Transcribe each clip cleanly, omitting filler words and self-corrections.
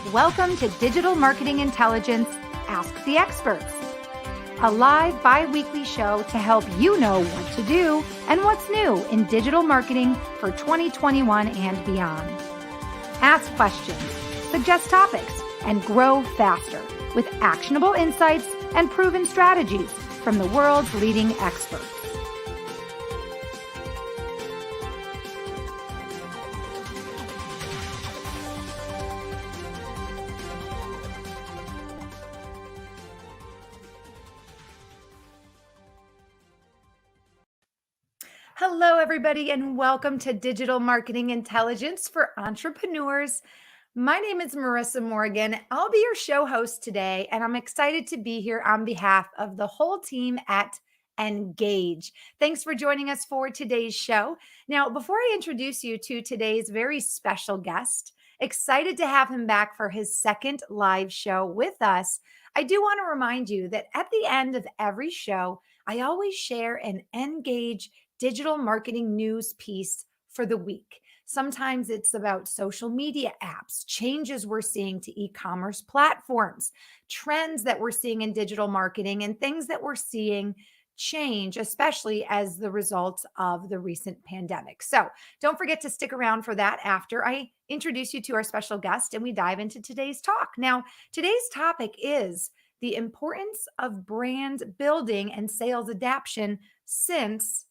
Welcome to Digital Marketing Intelligence Ask the Experts, a live bi-weekly show to help you know what to do and what's new in digital marketing for 2021 and beyond. Ask questions, suggest topics, and grow faster with actionable insights and proven strategies from the world's leading experts. Hello, everybody, and welcome to Digital Marketing Intelligence for Entrepreneurs. My name is Marissa Morgan. I'll be your show host today, and I'm excited to be here on behalf of the whole team at Engage. Thanks for joining us for today's show. Now, before I introduce you to today's very special guest, excited to have him back for his second live show with us, I do want to remind you that at the end of every show, I always share an Engage digital marketing news piece for the week. Sometimes it's about social media apps, changes we're seeing to e-commerce platforms, trends that we're seeing in digital marketing, and things that we're seeing change, especially as the result of the recent pandemic. So don't forget to stick around for that after I introduce you to our special guest and we dive into today's talk. Now, today's topic is the importance of brand building and sales adaptation since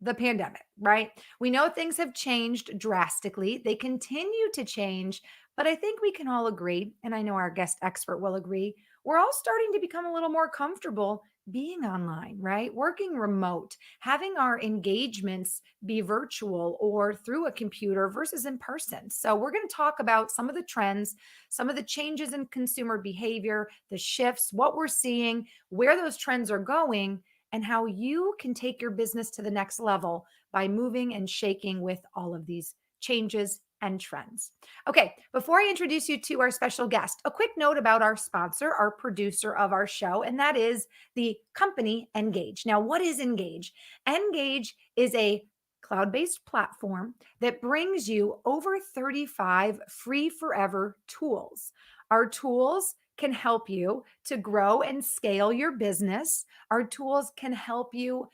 the pandemic, right? We know things have changed drastically. They continue to change, but I think we can all agree, and I know our guest expert will agree, we're all starting to become a little more comfortable being online, right? Working remote, having our engagements be virtual or through a computer versus in person. So we're going to talk about some of the trends, some of the changes in consumer behavior, the shifts, what we're seeing, where those trends are going, and how you can take your business to the next level by moving and shaking with all of these changes and trends. Okay, before I introduce you to our special guest, a quick note about our sponsor, our producer of our show, and that is the company Engage. Now, what is Engage? Engage is a cloud-based platform that brings you over 35 free forever tools. Our tools can help you to grow and scale your business. Our tools can help you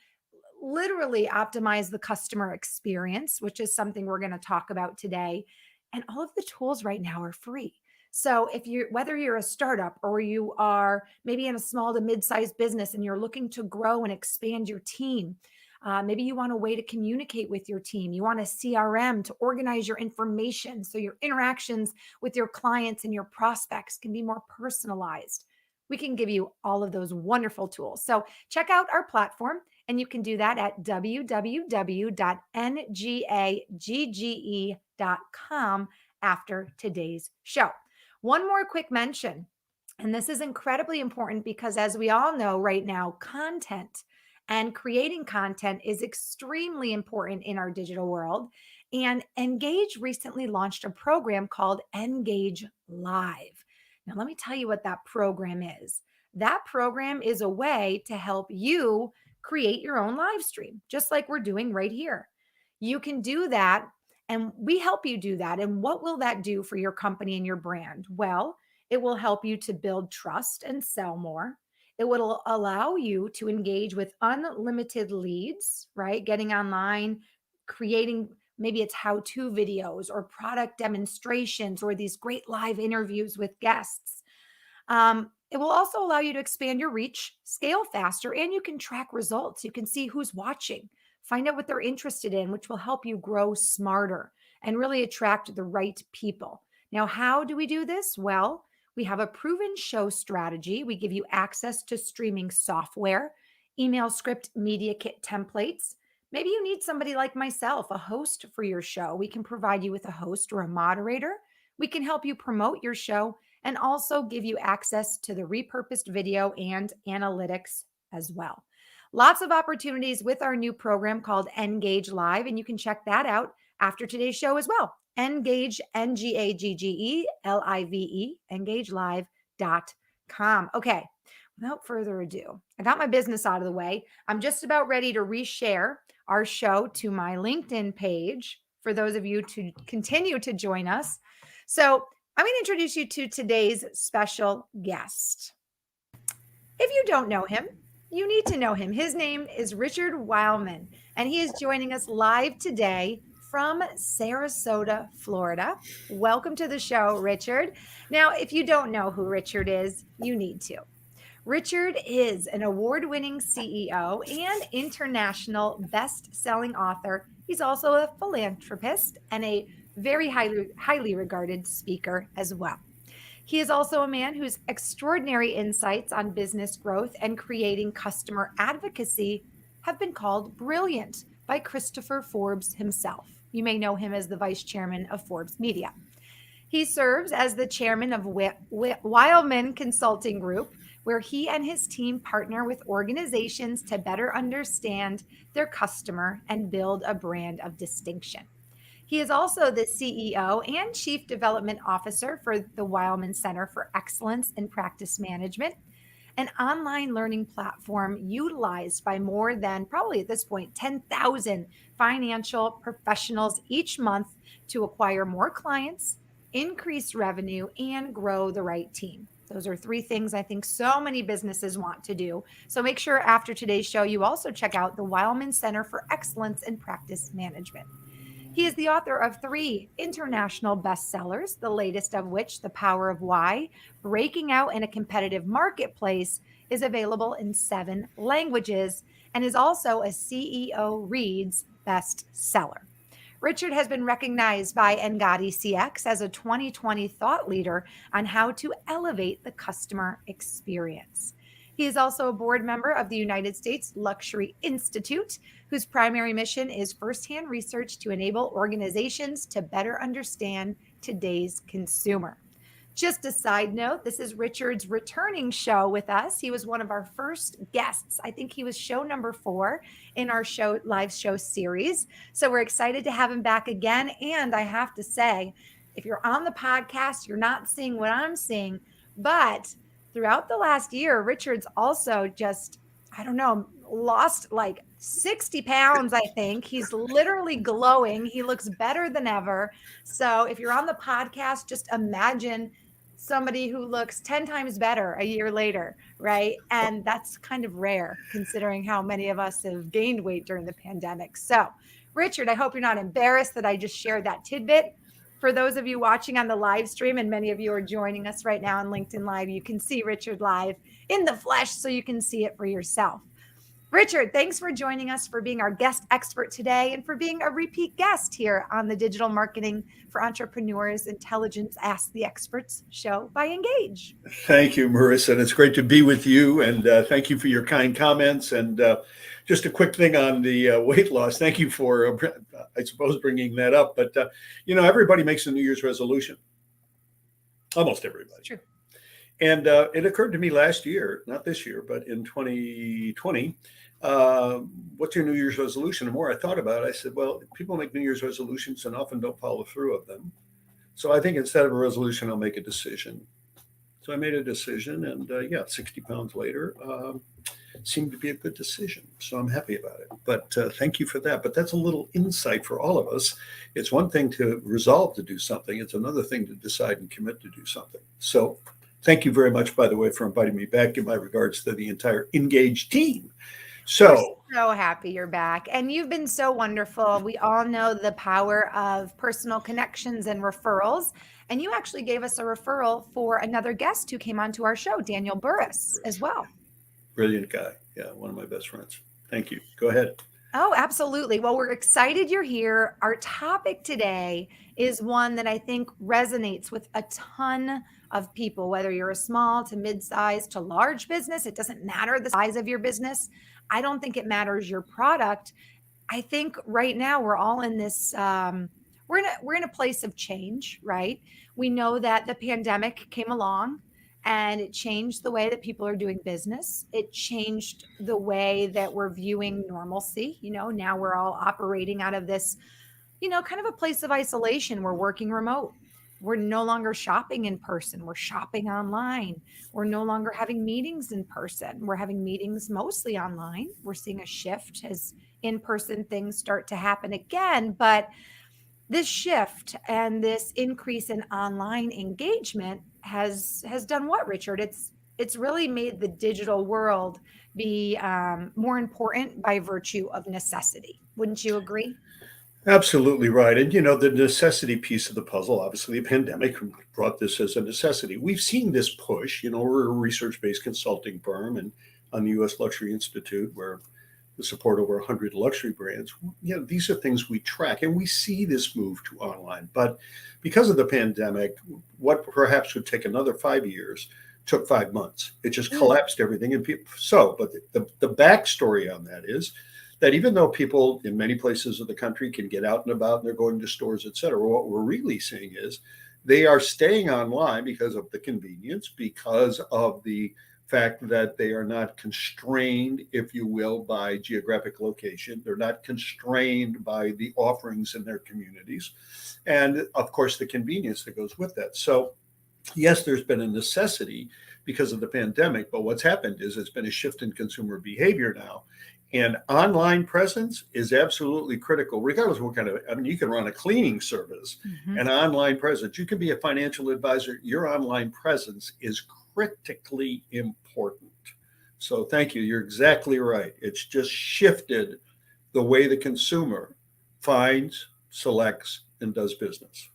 literally optimize the customer experience, which is something we're going to talk about today. And all of the tools right now are free. So whether you're a startup or you are maybe in a small to mid-sized business and you're looking to grow and expand your team, maybe you want a way to communicate with your team. You want a CRM to organize your information so your interactions with your clients and your prospects can be more personalized. We can give you all of those wonderful tools. So check out our platform, and you can do that at www.ngagge.com after today's show. One more quick mention, and this is incredibly important because as we all know right now, content and creating content is extremely important in our digital world. And Engage recently launched a program called Engage Live. Now, let me tell you what that program is. That program is a way to help you create your own live stream, just like we're doing right here. You can do that, and we help you do that. And what will that do for your company and your brand? Well, it will help you to build trust and sell more. It will allow you to engage with unlimited leads, right? Getting online, creating, maybe it's how-to videos or product demonstrations or these great live interviews with guests. It will also allow you to expand your reach, scale faster, and you can track results. You can see who's watching, find out what they're interested in, which will help you grow smarter and really attract the right people. Now, how do we do this? Well, we have a proven show strategy. We give you access to streaming software, email script media kit templates. Maybe you need somebody like myself, a host for your show. We can provide you with a host or a moderator. We can help you promote your show and also give you access to the repurposed video and analytics as well. Lots of opportunities with our new program called Engage Live, and you can check that out after today's show as well. Engage, N-G-A-G-G-E-L-I-V-E, engagelive.com. Okay, without further ado, I got my business out of the way. I'm just about ready to reshare our show to my LinkedIn page for those of you to continue to join us. So I'm going to introduce you to today's special guest. If you don't know him, you need to know him. His name is Richard Wildman, and he is joining us live today from Sarasota, Florida. Welcome to the show, Richard. Now, if you don't know who Richard is, you need to. Richard is an award winning CEO and international best selling author. He's also a philanthropist and a very highly regarded speaker as well. He is also a man whose extraordinary insights on business growth and creating customer advocacy have been called brilliant by Christopher Forbes himself. You may know him as the vice chairman of Forbes Media. He serves as the chairman of Wildman Consulting Group, where he and his team partner with organizations to better understand their customer and build a brand of distinction. He is also the CEO and Chief Development Officer for the Wildman Center for Excellence in Practice Management, an online learning platform utilized by more than probably at this point 10,000 financial professionals each month to acquire more clients, increase revenue, and grow the right team. Those are three things I think so many businesses want to do. So make sure after today's show, you also check out the Wildman Center for Excellence in Practice Management. He is the author of 3 international bestsellers, the latest of which, The Power of Why, Breaking Out in a Competitive Marketplace, is available in 7 languages and is also a CEO Reads bestseller. Richard has been recognized by Engadi CX as a 2020 thought leader on how to elevate the customer experience. He is also a board member of the United States Luxury Institute, whose primary mission is firsthand research to enable organizations to better understand today's consumer. Just a side note, this is Richard's returning show with us. He was one of our first guests. I think he was show number 4 in our live show series. So we're excited to have him back again. And I have to say, if you're on the podcast, you're not seeing what I'm seeing, but throughout the last year, Richard's also just, I don't know, lost like 60 pounds, I think. He's literally glowing. He looks better than ever. So if you're on the podcast, just imagine somebody who looks 10 times better a year later, right? And that's kind of rare considering how many of us have gained weight during the pandemic. So, Richard, I hope you're not embarrassed that I just shared that tidbit. For those of you watching on the live stream, and many of you are joining us right now on LinkedIn Live, you can see Richard live in the flesh so you can see it for yourself. Richard, thanks for joining us, for being our guest expert today, and for being a repeat guest here on the Digital Marketing for Entrepreneurs Intelligence Ask the Experts show by Engage. Thank you, Marissa. And it's great to be with you. And thank you for your kind comments. And just a quick thing on the weight loss. Thank you for, I suppose, bringing that up. But, everybody makes a New Year's resolution. Almost everybody. True. And it occurred to me last year, not this year, but in 2020, what's your New Year's resolution? The more I thought about it, I said, well, people make New Year's resolutions and often don't follow through of them. So I think instead of a resolution, I'll make a decision. So I made a decision, and 60 pounds later seemed to be a good decision. So I'm happy about it. But thank you for that. But that's a little insight for all of us. It's one thing to resolve to do something. It's another thing to decide and commit to do something. So thank you very much, by the way, for inviting me back. In my regards to the entire Engage team. So happy you're back. And you've been so wonderful. We all know the power of personal connections and referrals. And you actually gave us a referral for another guest who came onto our show, Daniel Burris, as well. Brilliant guy. Yeah, one of my best friends. Thank you. Go ahead. Oh, absolutely. Well, we're excited you're here. Our topic today is one that I think resonates with a ton of people, whether you're a small to mid-sized to large business. It doesn't matter the size of your business. I don't think it matters your product. I think right now we're all in this, we're in a place of change, right? We know that the pandemic came along and it changed the way that people are doing business. It changed the way that we're viewing normalcy. Now we're all operating out of this, kind of a place of isolation. We're working remote. We're no longer shopping in person. We're shopping online. We're no longer having meetings in person. We're having meetings mostly online. We're seeing a shift as in-person things start to happen again. But this shift and this increase in online engagement has done what, Richard? It's really made the digital world be more important by virtue of necessity. Wouldn't you agree? Absolutely right. And, the necessity piece of the puzzle, obviously, the pandemic brought this as a necessity. We've seen this push. We're a research based consulting firm and on the US Luxury Institute, where we support over 100 luxury brands. These are things we track and we see this move to online. But because of the pandemic, what perhaps would take another 5 years took 5 months. It just Mm. collapsed everything. And people, but the backstory on that is that even though people in many places of the country can get out and about and they're going to stores, et cetera, what we're really seeing is they are staying online because of the convenience, because of the fact that they are not constrained, if you will, by geographic location. They're not constrained by the offerings in their communities. And of course, the convenience that goes with that. So, yes, there's been a necessity because of the pandemic, but what's happened is it's been a shift in consumer behavior now. And online presence is absolutely critical, regardless of what kind of, you can run a cleaning service Mhm. and online presence. You can be a financial advisor. Your online presence is critically important. So thank you. You're exactly right. It's just shifted the way the consumer finds, selects, and does business.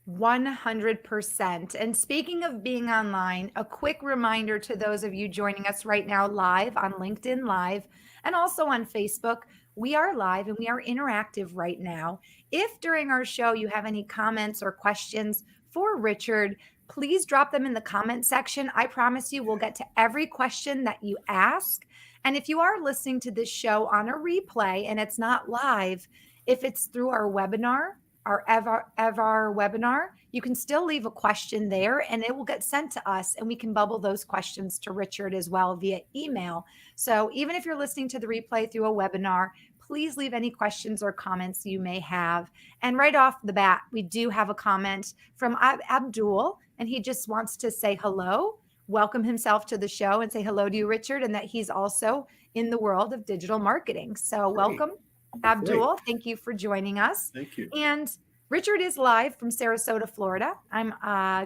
100%. And speaking of being online, a quick reminder to those of you joining us right now live on LinkedIn Live and also on Facebook. We are live and we are interactive right now. If during our show you have any comments or questions for Richard, please drop them in the comment section. I promise you we'll get to every question that you ask. And if you are listening to this show on a replay and it's not live, if it's through our webinar, our ever webinar, you can still leave a question there and it will get sent to us and we can bubble those questions to Richard as well via email. So even if you're listening to the replay through a webinar, please leave any questions or comments you may have. And right off the bat, we do have a comment from Abdul, and he just wants to say hello, welcome himself to the show, and say hello to you, Richard, and that he's also in the world of digital marketing. So Great. welcome, Great. Abdul. Thank you for joining us. Thank you. And Richard is live from Sarasota, Florida. I'm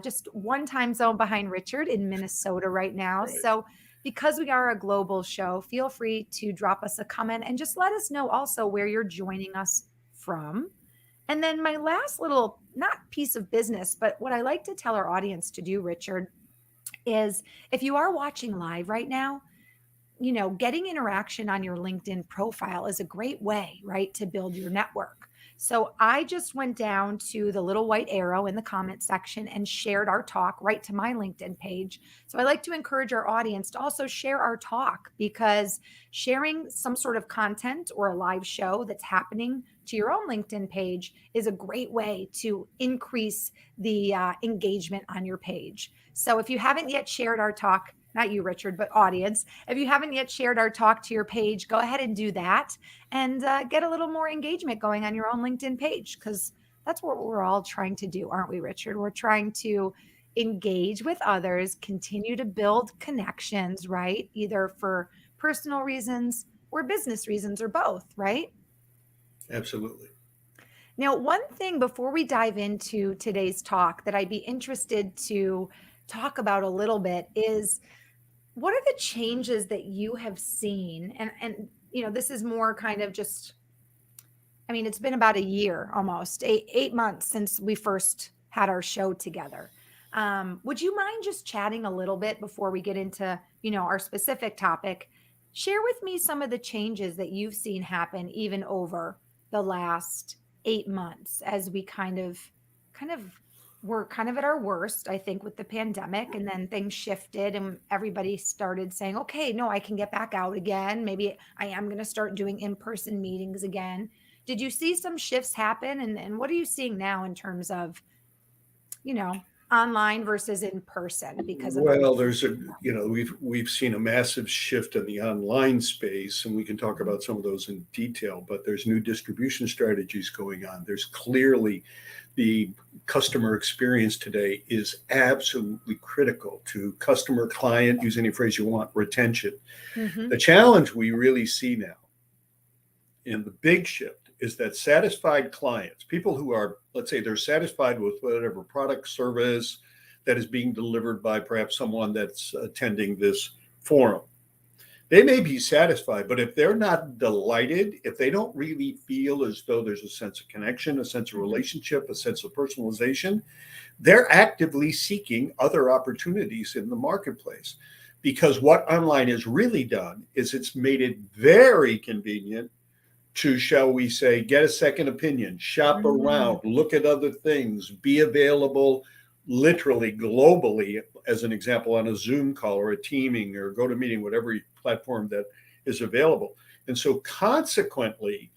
just one time zone behind Richard in Minnesota right now. Right. So, because we are a global show, feel free to drop us a comment and just let us know also where you're joining us from. And then, my last little, not piece of business, but what I like to tell our audience to do, Richard, is if you are watching live right now, getting interaction on your LinkedIn profile is a great way, right, to build your network. So I just went down to the little white arrow in the comment section and shared our talk right to my LinkedIn page. So I like to encourage our audience to also share our talk, because sharing some sort of content or a live show that's happening to your own LinkedIn page is a great way to increase the engagement on your page. So if you haven't yet shared our talk, not you, Richard, but audience, if you haven't yet shared our talk to your page, go ahead and do that and get a little more engagement going on your own LinkedIn page, because that's what we're all trying to do, aren't we, Richard? We're trying to engage with others, continue to build connections, right? Either for personal reasons or business reasons or both, right? Absolutely. Now, one thing before we dive into today's talk that I'd be interested to talk about a little bit is, what are the changes that you have seen? And this is more kind of just, I mean, it's been about a year, almost 8 months since we first had our show together. Would you mind just chatting a little bit before we get into, our specific topic? Share with me some of the changes that you've seen happen even over the last 8 months, as we kind of were kind of at our worst, I think, with the pandemic, and then things shifted and everybody started saying, okay, no, I can get back out again. Maybe I am going to start doing in-person meetings again. Did you see some shifts happen? And what are you seeing now in terms of, you know, online versus in person because of Well, everything? there's we've seen a massive shift in the online space, and we can talk about some of those in detail. But there's new distribution strategies going on. There's clearly the customer experience today is absolutely critical to customer, client, use any phrase you want, retention. Mm-hmm. The challenge we really see now And the big shift is that satisfied clients, people who are, let's say, they're satisfied with whatever product, service that is being delivered by perhaps someone that's attending this forum. They may be satisfied, but if they're not delighted, if they don't really feel as though there's a sense of connection, a sense of relationship, a sense of personalization, they're actively seeking other opportunities in the marketplace. Because what online has really done is it's made it very convenient to, shall we say, get a second opinion, shop Mm. around, look at other things, be available literally globally, as an example, on a Zoom call or a Teaming or GoToMeeting, whatever platform that is available. And so, consequently,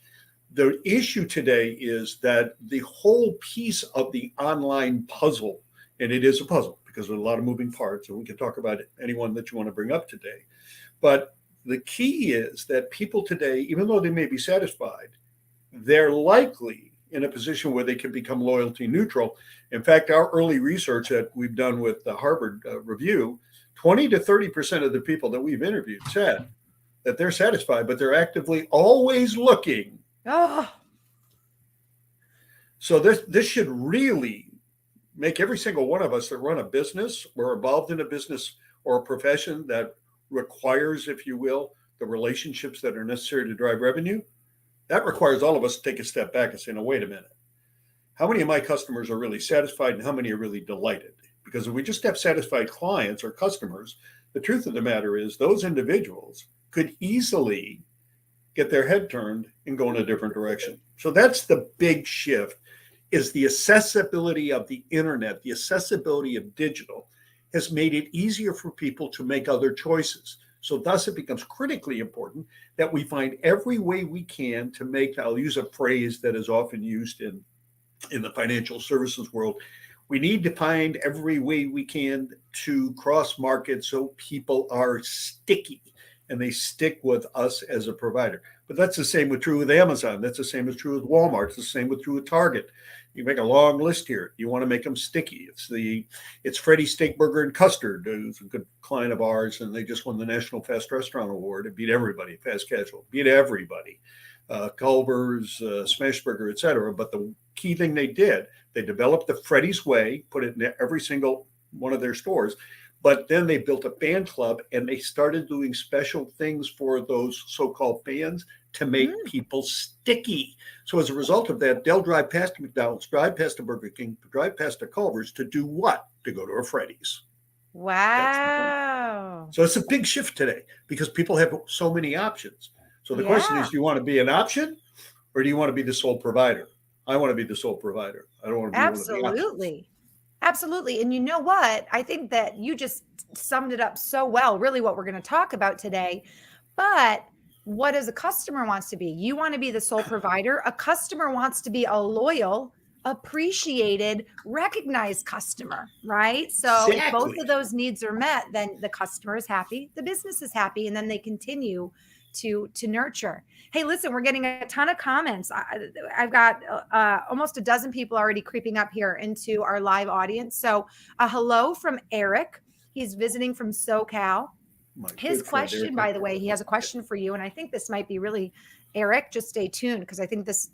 the issue today is that the whole piece of the online puzzle, and it is a puzzle because there's a lot of moving parts, and we can talk about anyone that you want to bring up today. But the key is that people today, even though they may be satisfied, they're likely in a position where they can become loyalty neutral. In fact, our early research that we've done with the Harvard Review, 20 to 30% of the people that we've interviewed said that they're satisfied, but they're actively always looking. Oh, So this should really make every single one of us that run a business or involved in a business or a profession that requires, if you will, the relationships that are necessary to drive revenue. That requires all of us to take a step back and say, no, wait a minute. How many of my customers are really satisfied and how many are really delighted? Because if we just have satisfied clients or customers, the truth of the matter is those individuals could easily get their head turned and go in a different direction. So that's the big shift, is the accessibility of the internet, the accessibility of digital has made it easier for people to make other choices. So thus it becomes critically important that we find every way we can to make, I'll use a phrase that is often used in the financial services world, we need to find every way we can to cross market so people are sticky and they stick with us as a provider. But that's the same with true with Amazon. That's the same as true with Walmart. It's the same with true with Target. You make a long list here. You want to make them sticky. It's Freddy Steak Burger and Custard, who's a good client of ours, and they just won the National Fast Restaurant Award. It beat everybody. Fast casual beat everybody. Culver's, Smashburger, etc. But the key thing they did, they developed the Freddy's Way, put it in every single one of their stores. But then they built a fan club and they started doing special things for those so-called fans to make mm. people sticky. So as a result of that, they'll drive past McDonald's, drive past a Burger King, drive past a Culver's to do what? To go to a Freddy's. That's the point. Wow. So it's a big shift today because people have so many options. So the question Yeah, is, do you want to be an option or do you want to be the sole provider? I want to be the sole provider. I don't want to be one of the options. absolutely. Absolutely. And you know what? I think that you just summed it up so well, really, what we're going to talk about today. But what does a customer wants to be? You want to be the sole provider. A customer wants to be a loyal, appreciated, recognized customer, right? So if both Exactly. of those needs are met, then the customer is happy, the business is happy, and then they continue to nurture. Hey, listen, we're getting a ton of comments. I've got almost a dozen people already creeping up here into our live audience. So, hello from Eric. He's visiting from SoCal. My His good friend question, Eric by the way, McDermott. he has a question for you, and I think this might be really Eric. Just stay tuned because I think this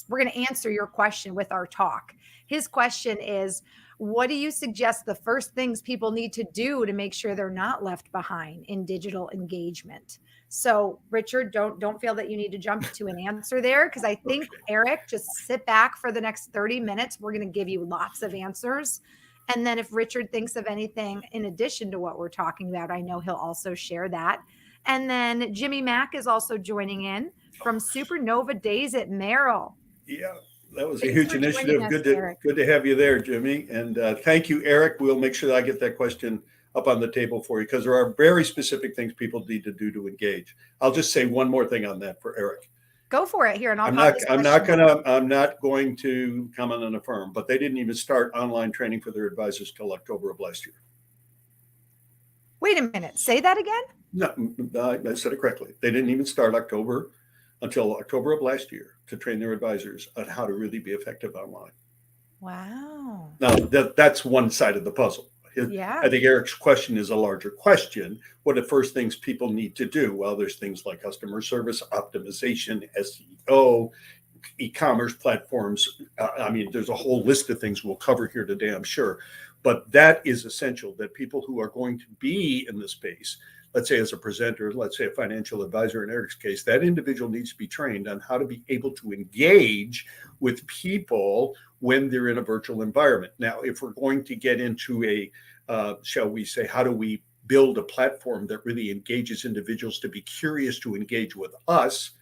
we're going to answer your question with our talk. His question is, what do you suggest the first things people need to do to make sure they're not left behind in digital engagement? So, Richard, don't feel that you need to jump to an answer there because I think Okay. Eric, just sit back for the next 30 minutes. We're going to give you lots of answers. And then if Richard thinks of anything in addition to what we're talking about, I know he'll also share that. And then Jimmy Mack is also joining in from Supernova Days at Merrill. Yeah, that was a Thanks huge for joining initiative. us, Eric. Good to have you there, Jimmy. And thank you, Eric. We'll make sure that I get that question up on the table for you because there are very specific things people need to do to engage. I'll just say one more thing on that for Eric. Go for it here, and I'll pop this question. I'm not going to comment on a firm, but they didn't even start online training for their advisors till October of last year. Wait a minute. Say that again? No, I said it correctly. They didn't even start until October of last year to train their advisors on how to really be effective online. Wow. Now, that's one side of the puzzle. Yeah. I think Eric's question is a larger question. What are the first things people need to do? Well, there's things like customer service optimization, SEO, e-commerce platforms. I mean, there's a whole list of things we'll cover here today, I'm sure. But that is essential, that people who are going to be in the space, let's say as a presenter, let's say a financial advisor in Eric's case, that individual needs to be trained on how to be able to engage with people when they're in a virtual environment. Now, if we're going to get into a, shall we say, how do we build a platform that really engages individuals to be curious to engage with us?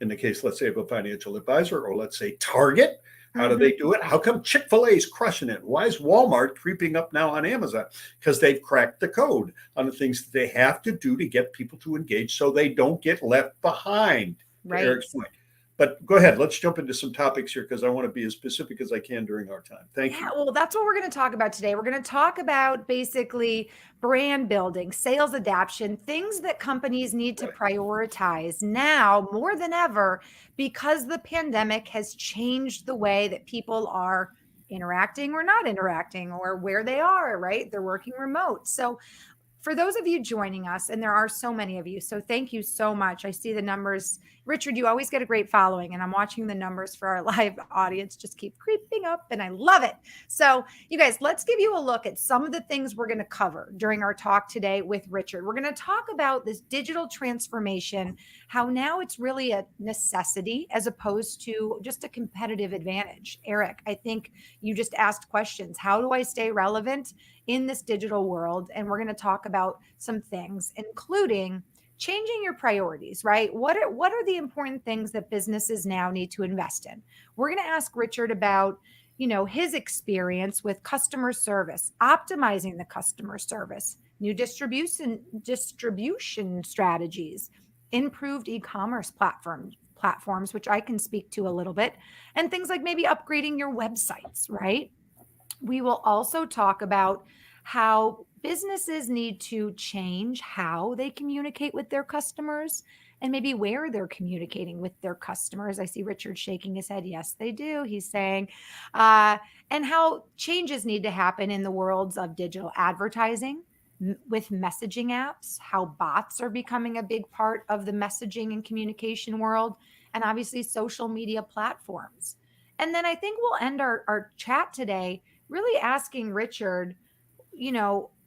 In the case, let's say, of a financial advisor, or let's say Target, how do Mhm. they do it? How come Chick-fil-A is crushing it? Why is Walmart creeping up now on Amazon? Because they've cracked the code on the things that they have to do to get people to engage so they don't get left behind, to Right. Eric's point. But go ahead, let's jump into some topics here because I want to be as specific as I can during our time. Thank Yeah, you. well, that's what we're going to talk about today. We're going to talk about basically brand building, sales adaptation, things that companies need to Right. prioritize now more than ever because the pandemic has changed the way that people are interacting or not interacting or where they are, right? They're working remote. So, for those of you joining us, and there are so many of you, so thank you so much. I see the numbers. Richard, you always get a great following, and I'm watching the numbers for our live audience just keep creeping up, and I love it. So, you guys, let's give you a look at some of the things we're going to cover during our talk today with Richard. We're going to talk about this digital transformation, how now it's really a necessity as opposed to just a competitive advantage. Eric, I think you just asked questions. How do I stay relevant in this digital world? And we're going to talk about some things, including changing your priorities, right? What are the important things that businesses now need to invest in? We're going to ask Richard about, his experience with customer service, optimizing the customer service, new distribution strategies, improved e-commerce platforms, which I can speak to a little bit, and things like maybe upgrading your websites, right? We will also talk about how businesses need to change how they communicate with their customers and maybe where they're communicating with their customers. I see Richard shaking his head. Yes, they do. He's saying, uh, and how changes need to happen in the worlds of digital advertising with messaging apps, how bots are becoming a big part of the messaging and communication world, and obviously social media platforms. And then I think we'll end our chat today really asking Richard,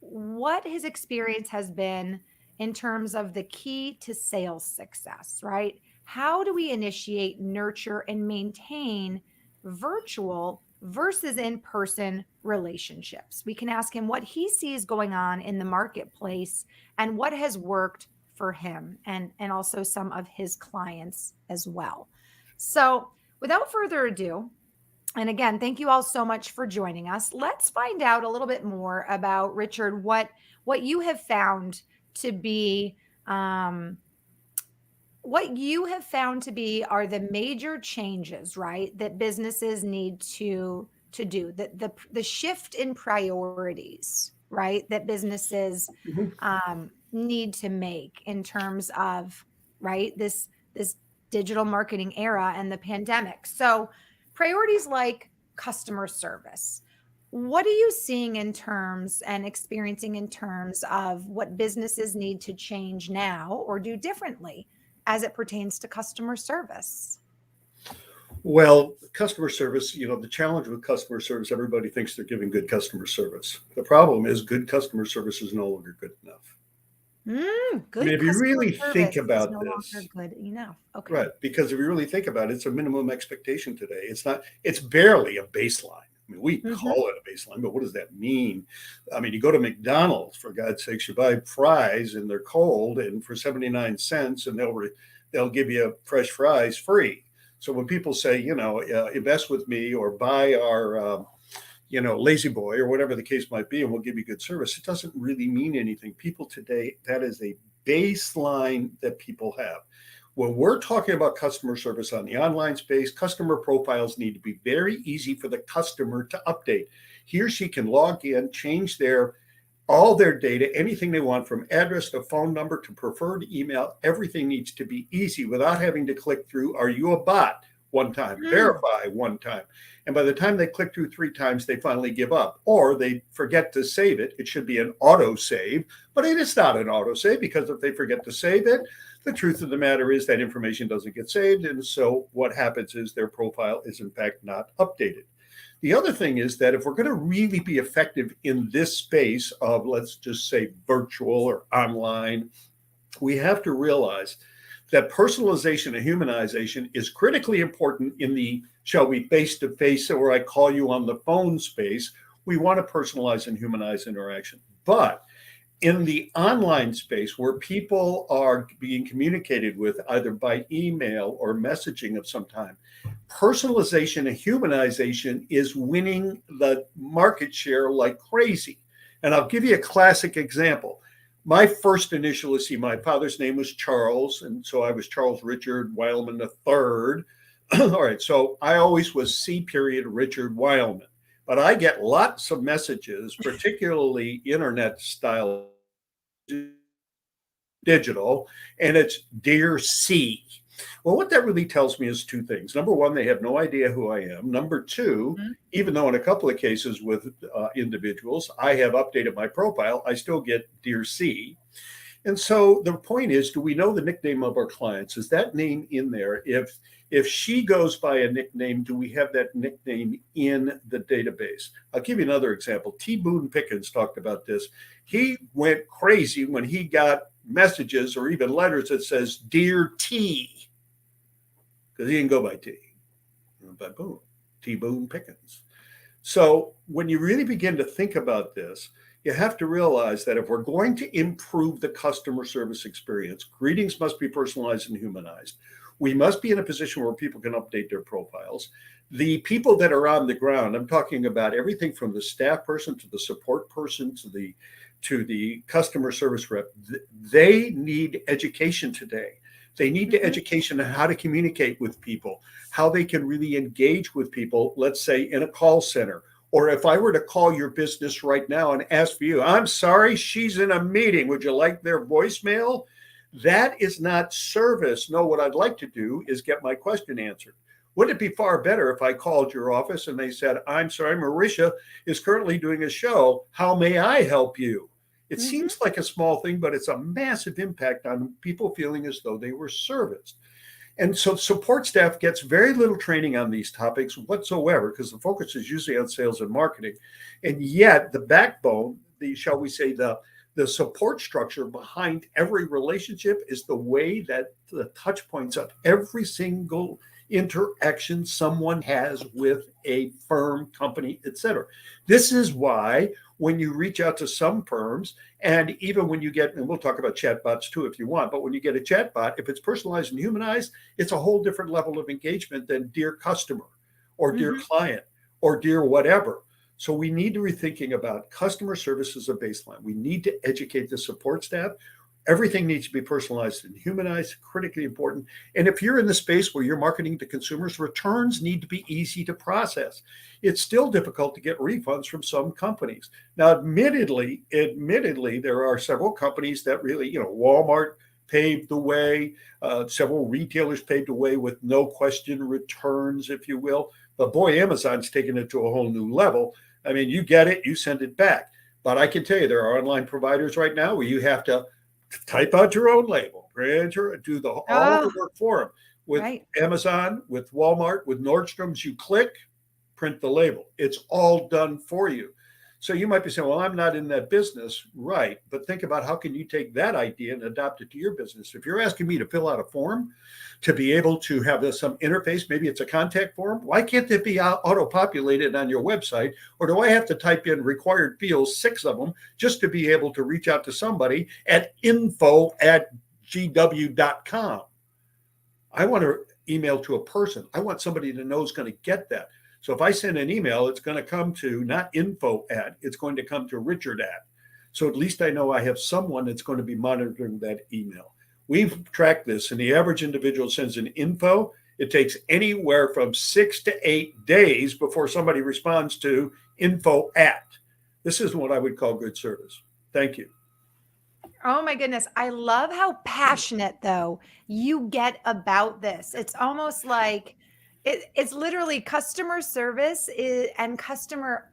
what his experience has been in terms of the key to sales success, right? How do we initiate, nurture, and maintain virtual versus in person relationships? We can ask him what he sees going on in the marketplace and what has worked for him and also some of his clients as well. So, without further ado, and again, thank you all so much for joining us. Let's find out a little bit more about Richard, what you have found to be um, what you have found to be are the major changes, right, that businesses need to do, the shift in priorities, right, that businesses Mhm. need to make in terms of, right, this digital marketing era and the pandemic. So priorities like customer service. What are you seeing in terms and experiencing in terms of what businesses need to change now or do differently as it pertains to customer service? Well, customer service, the challenge with customer service, everybody thinks they're giving good customer service. The problem is good customer service is no longer good enough. I mean, Good if you customer really service think is about no longer this, good enough. Okay. right? Because if you really think about it, it's a minimum expectation today. It's not, it's barely a baseline. I mean, we Hmm. call it a baseline, but what does that mean? I mean, you go to McDonald's, for God's sakes, you buy fries and they're cold and for 79 cents and they'll give you fresh fries free. So when people say, invest with me or buy our, lazy boy or whatever the case might be, and we'll give you good service, it doesn't really mean anything. People today, that is a baseline that people have. When we're talking about customer service on the online space, customer profiles need to be very easy for the customer to update. He or she can log in, change all their data, anything they want, from address to phone number to preferred email. Everything needs to be easy without having to click through, are you a bot? one time, Mm. verify one time. And by the time they click through 3 times, they finally give up or they forget to save it. It should be an auto save, but it is not an auto save because if they forget to save it, the truth of the matter is that information doesn't get saved. And so what happens is their profile is in fact not updated. The other thing is that if we're going to really be effective in this space of, let's just say, virtual or online, we have to realize that personalization and humanization is critically important in the, shall we, face to face, or I call you on the phone space. We want to personalize and humanize interaction. But in the online space where people are being communicated with either by email or messaging of some time, personalization and humanization is winning the market share like crazy. And I'll give you a classic example. My first initial, let's see, my father's name was Charles, and so I was Charles Richard Wileman III. All right, so I always was C. period Richard Wileman, but I get lots of messages, particularly internet style digital, and it's Dear C. Well, what that really tells me is two things. Number one, they have no idea who I am. Number two, Mhm. even though in a couple of cases with individuals, I have updated my profile, I still get Dear C. And so the point is, do we know the nickname of our clients? Is that name in there? If she goes by a nickname, do we have that nickname in the database? I'll give you another example. T. Boone Pickens talked about this. He went crazy when he got messages or even letters that says Dear T, because he didn't go by T, by Boone, T. Boone Pickens. So when you really begin to think about this, you have to realize that if we're going to improve the customer service experience, greetings must be personalized and humanized. We must be in a position where people can update their profiles. The people that are on the ground, I'm talking about everything from the staff person to the support person to the customer service rep, they need education today. They need the Mhm. education on how to communicate with people, how they can really engage with people, let's say in a call center. Or if I were to call your business right now and ask for you, I'm sorry, she's in a meeting. Would you like their voicemail? That is not service. No, what I'd like to do is get my question answered. Wouldn't it be far better if I called your office and they said, I'm sorry, Marisha is currently doing a show. How may I help you? It Mhm. seems like a small thing, but it's a massive impact on people feeling as though they were serviced. And so support staff gets very little training on these topics whatsoever because the focus is usually on sales and marketing. And yet the backbone, the shall we say the support structure behind every relationship is the way that the touch points of every single interaction someone has with a firm, company, etc. This is why when you reach out to some firms, and even when you get, and we'll talk about chatbots too if you want, but when you get a chatbot, if it's personalized and humanized, it's a whole different level of engagement than dear customer or dear Mhm. client or dear whatever. So we need to be thinking about customer service as a baseline. We need to educate the support staff. Everything needs to be personalized and humanized, critically important. And if you're in the space where you're marketing to consumers, returns need to be easy to process. It's still difficult to get refunds from some companies. Now, admittedly, there are several companies that really, Walmart paved the way. Several retailers paved the way with no question returns, if you will. But boy, Amazon's taken it to a whole new level. I mean, you get it, you send it back. But I can tell you, there are online providers right now where you have to type out your own label, do all the Oh, work for them. With right. Amazon, with Walmart, with Nordstrom's, you click, print the label. It's all done for you. So you might be saying, well, I'm not in that business. Right. But think about how can you take that idea and adopt it to your business? If you're asking me to fill out a form to be able to have some interface, maybe it's a contact form, why can't it be auto-populated on your website? Or do I have to type in required fields, 6 of them, just to be able to reach out to somebody at info@gw.com? I want to email to a person. I want somebody to know is going to get that. So if I send an email, it's going to come to not info at, it's going to come to Richard at. So at least I know I have someone that's going to be monitoring that email. We've tracked this, and the average individual sends an info. It takes anywhere from 6 to 8 days before somebody responds to info at. This is what I would call good service. Thank you. Oh my goodness. I love how passionate though you get about this. It's almost like It's literally customer service and optimizing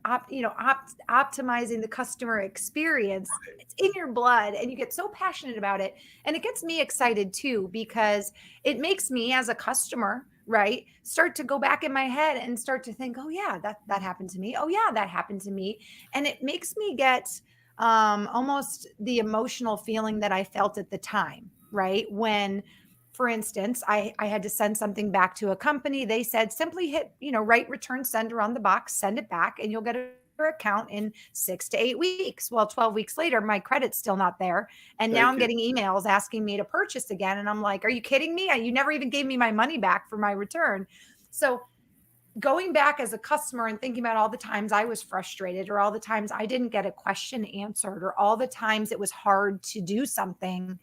the customer experience. It's in your blood, and you get so passionate about it. And it gets me excited too, because it makes me as a customer, right, start to go back in my head and start to think, oh yeah, that happened to me. Oh yeah, that happened to me. And it makes me get almost the emotional feeling that I felt at the time, right? When, for instance, I had to send something back to a company. They said simply hit, write return sender on the box, send it back, and you'll get your account in 6 to 8 weeks. Well, 12 weeks later, my credit's still not there. And now Thank I'm you. getting emails asking me to purchase again. And I'm like, are you kidding me? You never even gave me my money back for my return. So going back as a customer and thinking about all the times I was frustrated, or all the times I didn't get a question answered, or all the times it was hard to do something,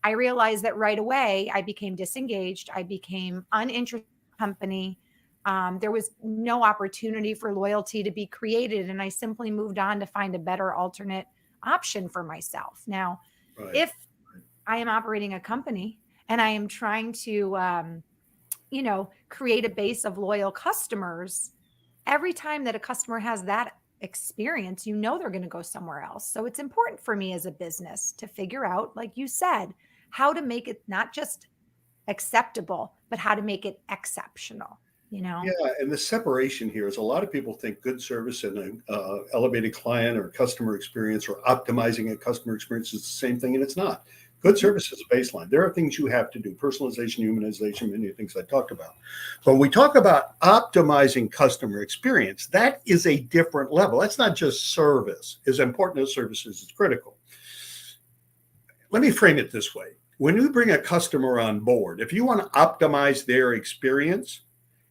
I realized that right away I became disengaged. I became uninterested in the company. There was no opportunity for loyalty to be created. And I simply moved on to find a better alternate option for myself. Now, Right. if I am operating a company and I am trying to, create a base of loyal customers, every time that a customer has that experience, they're going to go somewhere else. So it's important for me as a business to figure out, like you said, how to make it not just acceptable, but how to make it exceptional, you know? Yeah, and the separation here is a lot of people think good service and an elevated client or customer experience or optimizing a customer experience is the same thing, and it's not. Good Mhm. service is a baseline. There are things you have to do, personalization, humanization, many things I talked about. But when we talk about optimizing customer experience, that is a different level. That's not just service. As important as service is, it's critical. Let me frame it this way. When you bring a customer on board, if you want to optimize their experience,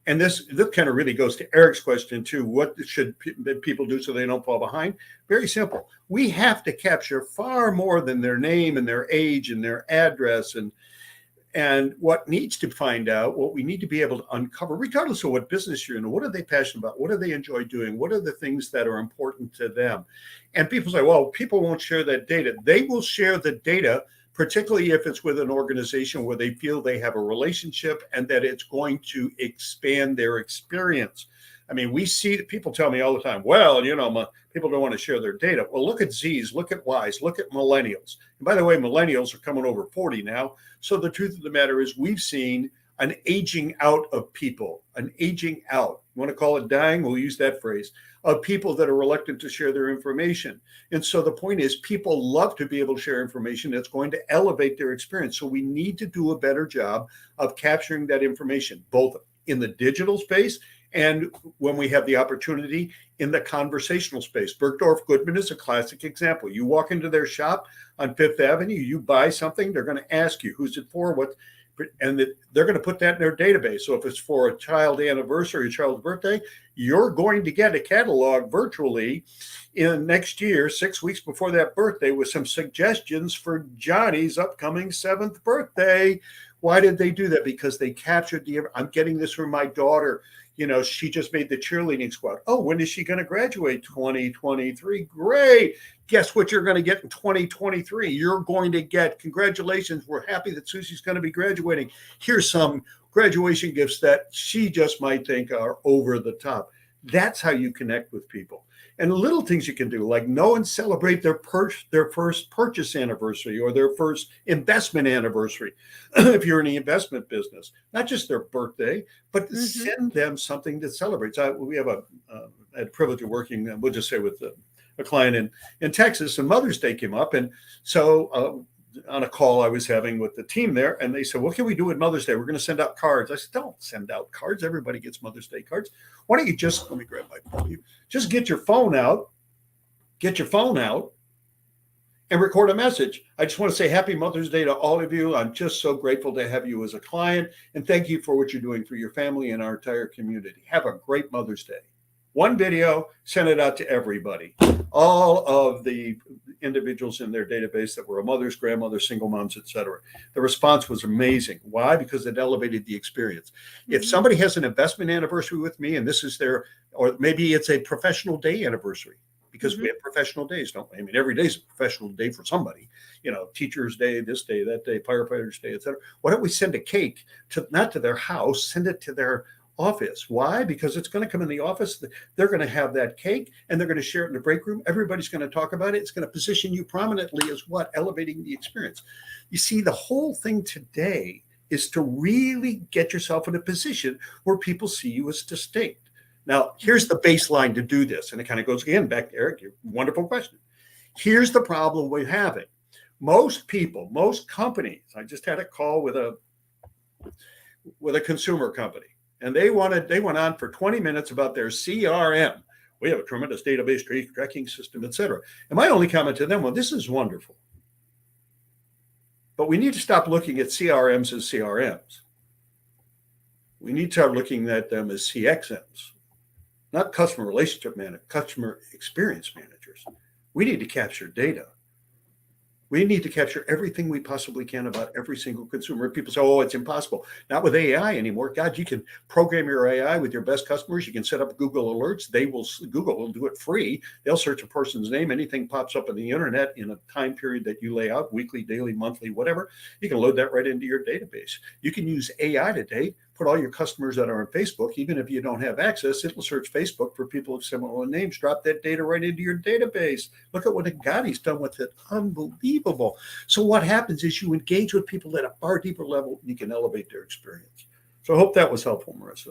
and this kind of really goes to Eric's question too. What should people do so they don't fall behind? Very simple. We have to capture far more than their name and their age and their address and what needs to find out, what we need to be able to uncover, regardless of what business you're in. What are they passionate about? What do they enjoy doing? What are the things that are important to them? And people say, well, people won't share that data. They will share the data, particularly if it's with an organization where they feel they have a relationship and that it's going to expand their experience. I mean, we see people tell me all the time, well, people don't want to share their data. Well, look at Z's, look at Y's, look at millennials. And by the way, millennials are coming over 40 now. So the truth of the matter is we've seen an aging out of people, an aging out. You want to call it dying? We'll use that phrase, of people that are reluctant to share their information. And so the point is people love to be able to share information that's going to elevate their experience. So we need to do a better job of capturing that information, both in the digital space and when we have the opportunity in the conversational space. Bergdorf Goodman is a classic example. You walk into their shop on Fifth Avenue, you buy something, they're going to ask you, who's it for? And they're going to put that in their database. So if it's for a child anniversary, a child's birthday, you're going to get a catalog virtually in next year, 6 weeks before that birthday, with some suggestions for Johnny's upcoming 7th birthday. Why did they do that? Because they captured I'm getting this from my daughter. She just made the cheerleading squad. Oh, when is she going to graduate? 2023. Great. Guess what you're going to get in 2023? You're going to get, congratulations. We're happy that Susie's going to be graduating. Here's some graduation gifts that she just might think are over the top. That's how you connect with people. And little things you can do, like know and celebrate their first purchase anniversary or their first investment anniversary. If you're in the investment business, not just their birthday, but Mhm. send them something that celebrates. We have I had the privilege of working, we'll just say, with a client in Texas, and Mother's Day came up. And so on a call I was having with the team there, and they said, what can we do with Mother's Day? We're going to send out cards. I said, don't send out cards. Everybody gets Mother's Day cards. Why don't you just, let me grab my phone. Just get your phone out, and record a message. I just want to say happy Mother's Day to all of you. I'm just so grateful to have you as a client, and thank you for what you're doing for your family and our entire community. Have a great Mother's Day. One video, send it out to everybody. All of the individuals in their database that were mothers, grandmothers, single moms, etc. The response was amazing. Why? Because it elevated the experience. If Mhm. somebody has an investment anniversary with me, and this is or maybe it's a professional day anniversary, because we Mhm. have professional days, don't we? I mean, every day is a professional day for somebody. Teachers' Day, this day, that day, firefighters' day, etc. Why don't we send a cake not to their house, send it to their office. Why? Because it's going to come in the office. They're going to have that cake and they're going to share it in the break room. Everybody's going to talk about it. It's going to position you prominently as what? Elevating the experience. You see, the whole thing today is to really get yourself in a position where people see you as distinct. Now, here's the baseline to do this. And it kind of goes again back to Eric, your wonderful question. Here's the problem we're having. Most people, most companies, I just had a call with a consumer company, and they went on for 20 minutes about their CRM. We have a tremendous database tracking system, et cetera. And my only comment to them, well, this is wonderful. But we need to stop looking at CRMs as CRMs. We need to start looking at them as CXMs, not customer relationship managers, customer experience managers. We need to capture data. We need to capture everything we possibly can about every single consumer. People say, oh, it's impossible. Not with AI anymore. God, you can program your AI with your best customers. You can set up Google alerts. Google will do it free. They'll search a person's name. Anything pops up on the internet in a time period that you lay out, weekly, daily, monthly, whatever. You can load that right into your database. You can use AI today. Put all your customers that are on Facebook, even if you don't have access, it'll search Facebook for people of similar names. Drop that data right into your database. Look at what Agati's done with it. Unbelievable. So what happens is you engage with people at a far deeper level, and you can elevate their experience. So I hope that was helpful, Marissa.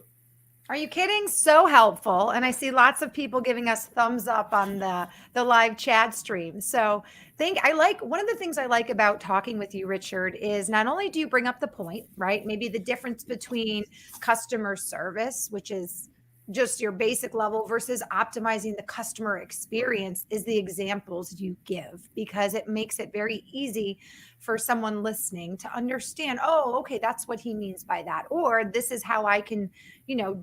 Are you kidding? So helpful. And I see lots of people giving us thumbs up on the live chat stream. So one of the things I like about talking with you, Richard, is not only do you bring up the point, right? Maybe the difference between customer service, which is just your basic level, versus optimizing the customer experience is the examples you give, because it makes it very easy for someone listening to understand, oh, okay, that's what he means by that. Or this is how I can,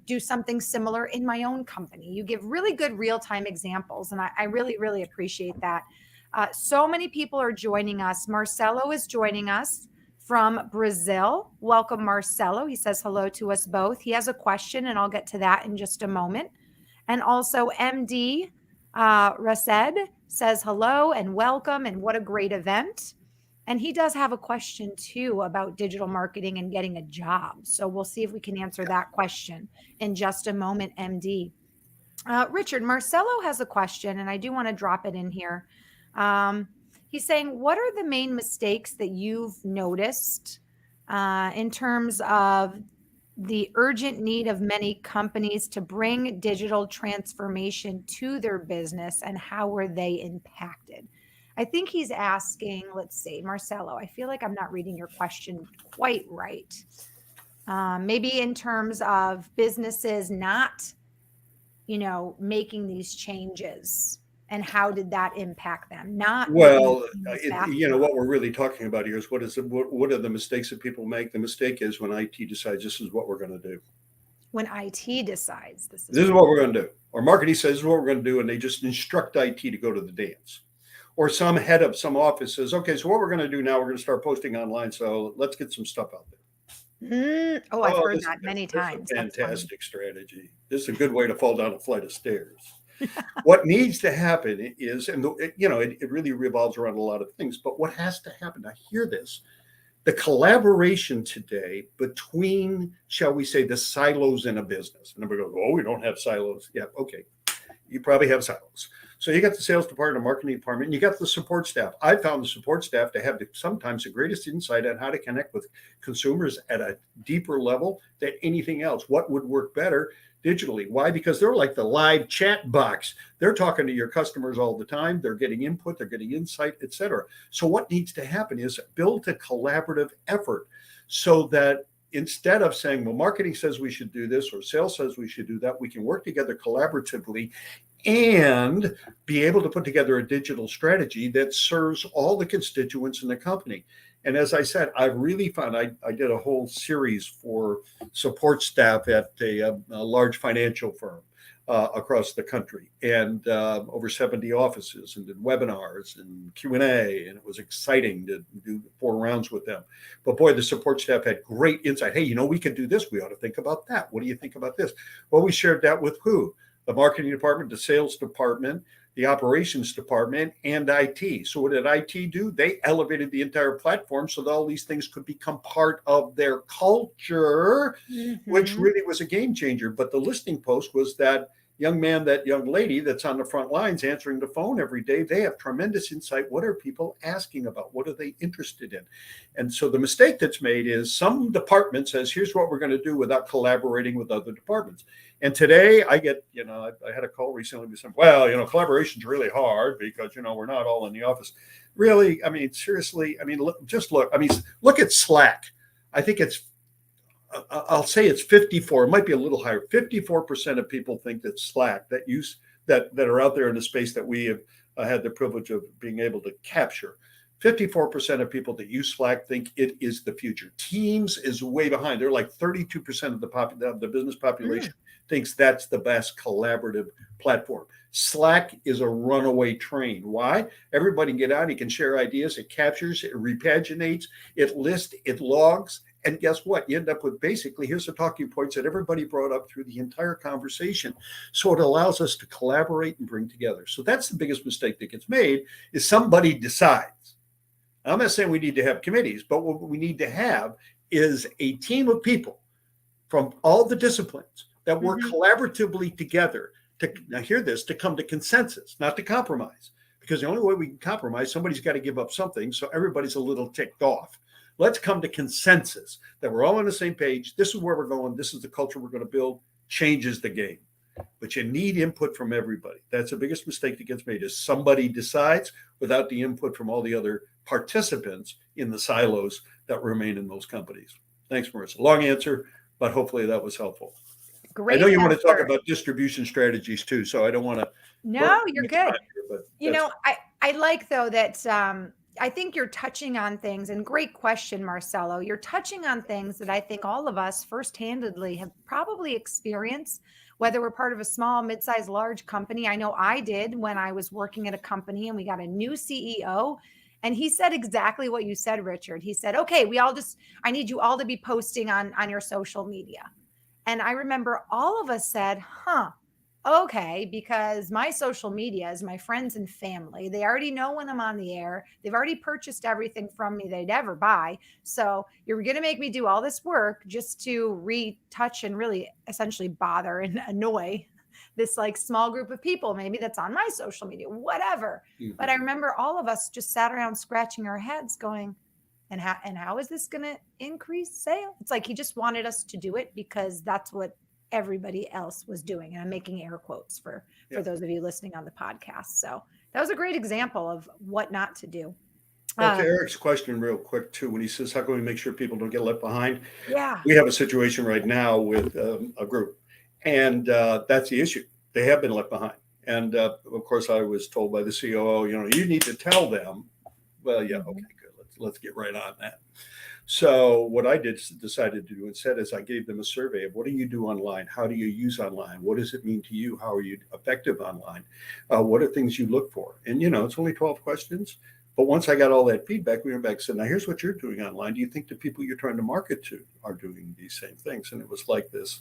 do something similar in my own company. You give really good real-time examples. And I really, really appreciate that. So many people are joining us. Marcelo is joining us from Brazil. Welcome, Marcelo. He says hello to us both. He has a question, and I'll get to that in just a moment. And also MD Rased says hello and welcome, and what a great event. And he does have a question too about digital marketing and getting a job. So we'll see if we can answer that question in just a moment, MD. Richard, Marcelo has a question, and I do want to drop it in here. He's saying, what are the main mistakes that you've noticed in terms of the urgent need of many companies to bring digital transformation to their business, and how were they impacted? I think he's asking, let's see, Marcelo, I feel like I'm not reading your question quite right. Maybe in terms of businesses not, making these changes. And how did that impact them? Well, what we're really talking about here is what are the mistakes that people make? The mistake is when IT decides this is what we're going to do. When IT decides this is what we're going to do. Or marketing says this is what we're going to do, and they just instruct IT to go to the dance. Or some head of some office says, okay, so what we're going to do now, we're going to start posting online. So let's get some stuff out there. I've heard that many times. Fantastic strategy. This is a good way to fall down a flight of stairs. What needs to happen is, and it really revolves around a lot of things, but what has to happen, I hear this, the collaboration today between, shall we say, the silos in a business. And everybody goes, oh, we don't have silos. Yeah, okay. You probably have silos. So you got the sales department, marketing department, and you got the support staff. I found the support staff to have sometimes the greatest insight on how to connect with consumers at a deeper level than anything else. What would work better digitally? Why? Because they're like the live chat box. They're talking to your customers all the time. They're getting input, they're getting insight, et cetera. So what needs to happen is build a collaborative effort so that instead of saying, well, marketing says we should do this or sales says we should do that, we can work together collaboratively and be able to put together a digital strategy that serves all the constituents in the company. And as I said, I really found I did a whole series for support staff at a large financial firm across the country, and over 70 offices, and did webinars and Q&A, and it was exciting to do 4 rounds with them. But boy, the support staff had great insight. Hey, we could do this. We ought to think about that. What do you think about this? Well, we shared that with who? The marketing department, the sales department, the operations department, and IT. So what did IT do? They elevated the entire platform so that all these things could become part of their culture, which Mhm. really was a game changer. But the listening post was that young man, that young lady that's on the front lines answering the phone every day, they have tremendous insight. What are people asking about? What are they interested in? And so the mistake that's made is some department says, here's what we're going to do without collaborating with other departments. And today I get, I had a call recently with some, well, collaboration's really hard because, we're not all in the office. Really? I mean, seriously, I mean, look, I mean, look at Slack. I think I'll say it's 54. It might be a little higher. 54% of people think that Slack, that are out there in the space that we have had the privilege of being able to capture. 54% of people that use Slack think it is the future. Teams is way behind. They're like 32% of the business population Mm. thinks that's the best collaborative platform. Slack is a runaway train. Why? Everybody can get on. You can share ideas. It captures. It repaginates. It lists. It logs. And guess what? You end up with basically, here's the talking points that everybody brought up through the entire conversation. So it allows us to collaborate and bring together. So that's the biggest mistake that gets made is somebody decides. I'm not saying we need to have committees, but what we need to have is a team of people from all the disciplines that work Mhm. collaboratively together to, now hear this, to come to consensus, not to compromise. Because the only way we can compromise, somebody's got to give up something. So everybody's a little ticked off. Let's come to consensus that we're all on the same page. This is where we're going. This is the culture we're going to build. Changes the game. But you need input from everybody. That's the biggest mistake that gets made is somebody decides without the input from all the other participants in the silos that remain in those companies. Thanks, Marissa. Long answer, but hopefully that was helpful. I know Great you want to talk answer. about distribution strategies too, so I don't want to burn No, too you're much time good. here, but You that's know, fine. I like though that I think you're touching on things, and great question, Marcelo. You're touching on things that I think all of us first-handedly have probably experienced, whether we're part of a small, mid-sized, large company. I know I did when I was working at a company and we got a new CEO. And he said exactly what you said, Richard. He said, okay, I need you all to be posting on your social media. And I remember all of us said, huh, okay, because my social media is my friends and family. They already know when I'm on the air. They've already purchased everything from me they'd ever buy. So you're going to make me do all this work just to retouch and really essentially bother and annoy this like small group of people, maybe that's on my social media, whatever. But I Mhm. remember all of us just sat around scratching our heads going, and how is this going to increase sale? It's like he just wanted us to do it because that's what everybody else was doing. And I'm making air quotes Yeah. for those of you listening on the podcast. So that was a great example of what not to do. Well, to Um, Eric's question, real quick too, when he says, "How can we make sure people don't get left behind?" yeah. We have a situation right now with a group, and that's the issue. They have been left behind, and of course, I was told by the COO, you need to tell them. Well, yeah, Mhm. okay, good. Let's get right on that. So what I decided to do instead is I gave them a survey of what do you do online? How do you use online? What does it mean to you? How are you effective online? What are things you look for? And it's only 12 questions. But once I got all that feedback, we went back and said, now here's what you're doing online. Do you think the people you're trying to market to are doing these same things? And it was like this,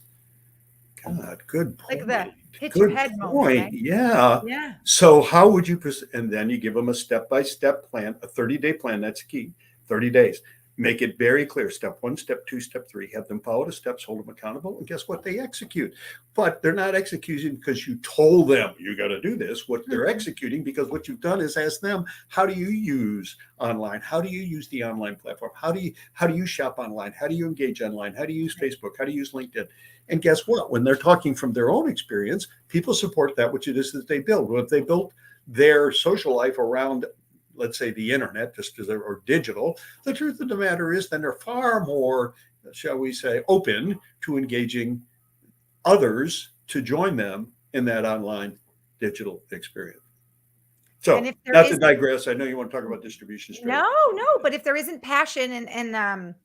God, good Like point. the hit your Good head moment, point. right? Yeah. Yeah. So how would you and then you give them a step-by-step plan, a 30-day plan. That's key. 30 days. Make it very clear. Step one, step two, step three. Have them follow the steps, hold them accountable, and guess what? They execute. But they're not executing because you told them you got to do this. What they're Mhm. executing because what you've done is ask them, how do you use online? How do you use the online platform? How do you shop online? How do you engage online? How do you use Facebook? How do you use LinkedIn? And guess what? When they're talking from their own experience, people support that which it is that they build. Well, if they built their social life around, let's say, the internet, just as or digital, the truth of the matter is, then they're far more, shall we say, open to engaging others to join them in that online digital experience. And So, if there not to isn't, digress, I know you want to talk about distribution no, strategy. no, but if there isn't passion and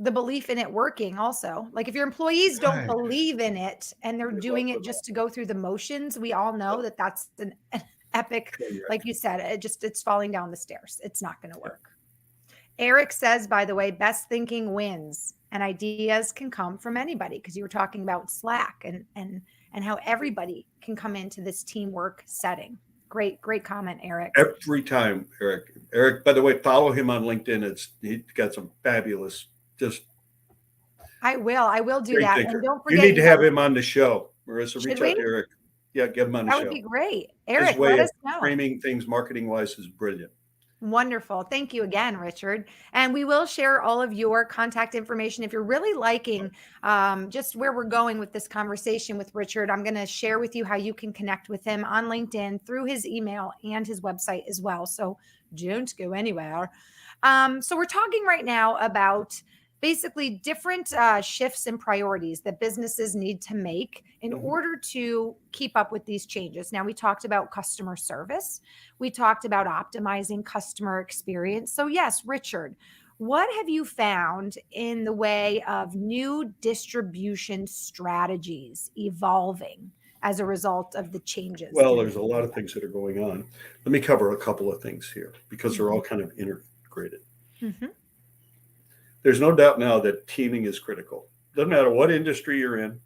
the belief in it working also, like if your employees don't Right. believe in it and they're Good luck doing it with that. just to go through the motions, we all know that that's an epic, Train like wreck. you said, it's falling down the stairs. It's not going to Yeah. work. Eric says, by the way, best thinking wins, and ideas can come from anybody, because you were talking about Slack and how everybody can come into this teamwork setting. Great comment, Eric. Every time, Eric. Eric, by the way, follow him on LinkedIn. He's got some fabulous, just I will do great that. And thinker. don't You forget, need to have him on the show, Marissa. should Reach out we? to Eric. Yeah, get him on the That would show. be great. His Eric, way let of us know. framing things marketing wise is brilliant. Wonderful. Thank you again, Richard. And we will share all of your contact information. If you're really liking just where we're going with this conversation with Richard, I'm going to share with you how you can connect with him on LinkedIn through his email and his website as well. So don't go anywhere. So we're talking right now about basically different shifts and priorities that businesses need to make in order to keep up with these changes. Now, we talked about customer service. We talked about optimizing customer experience. So yes, Richard, what have you found in the way of new distribution strategies evolving as a result of the changes? Well, there's a lot of things that are going on. Let me cover a couple of things here because they're all kind of integrated. Mm-hmm. There's no doubt now that teaming is critical. Doesn't matter what industry you're in.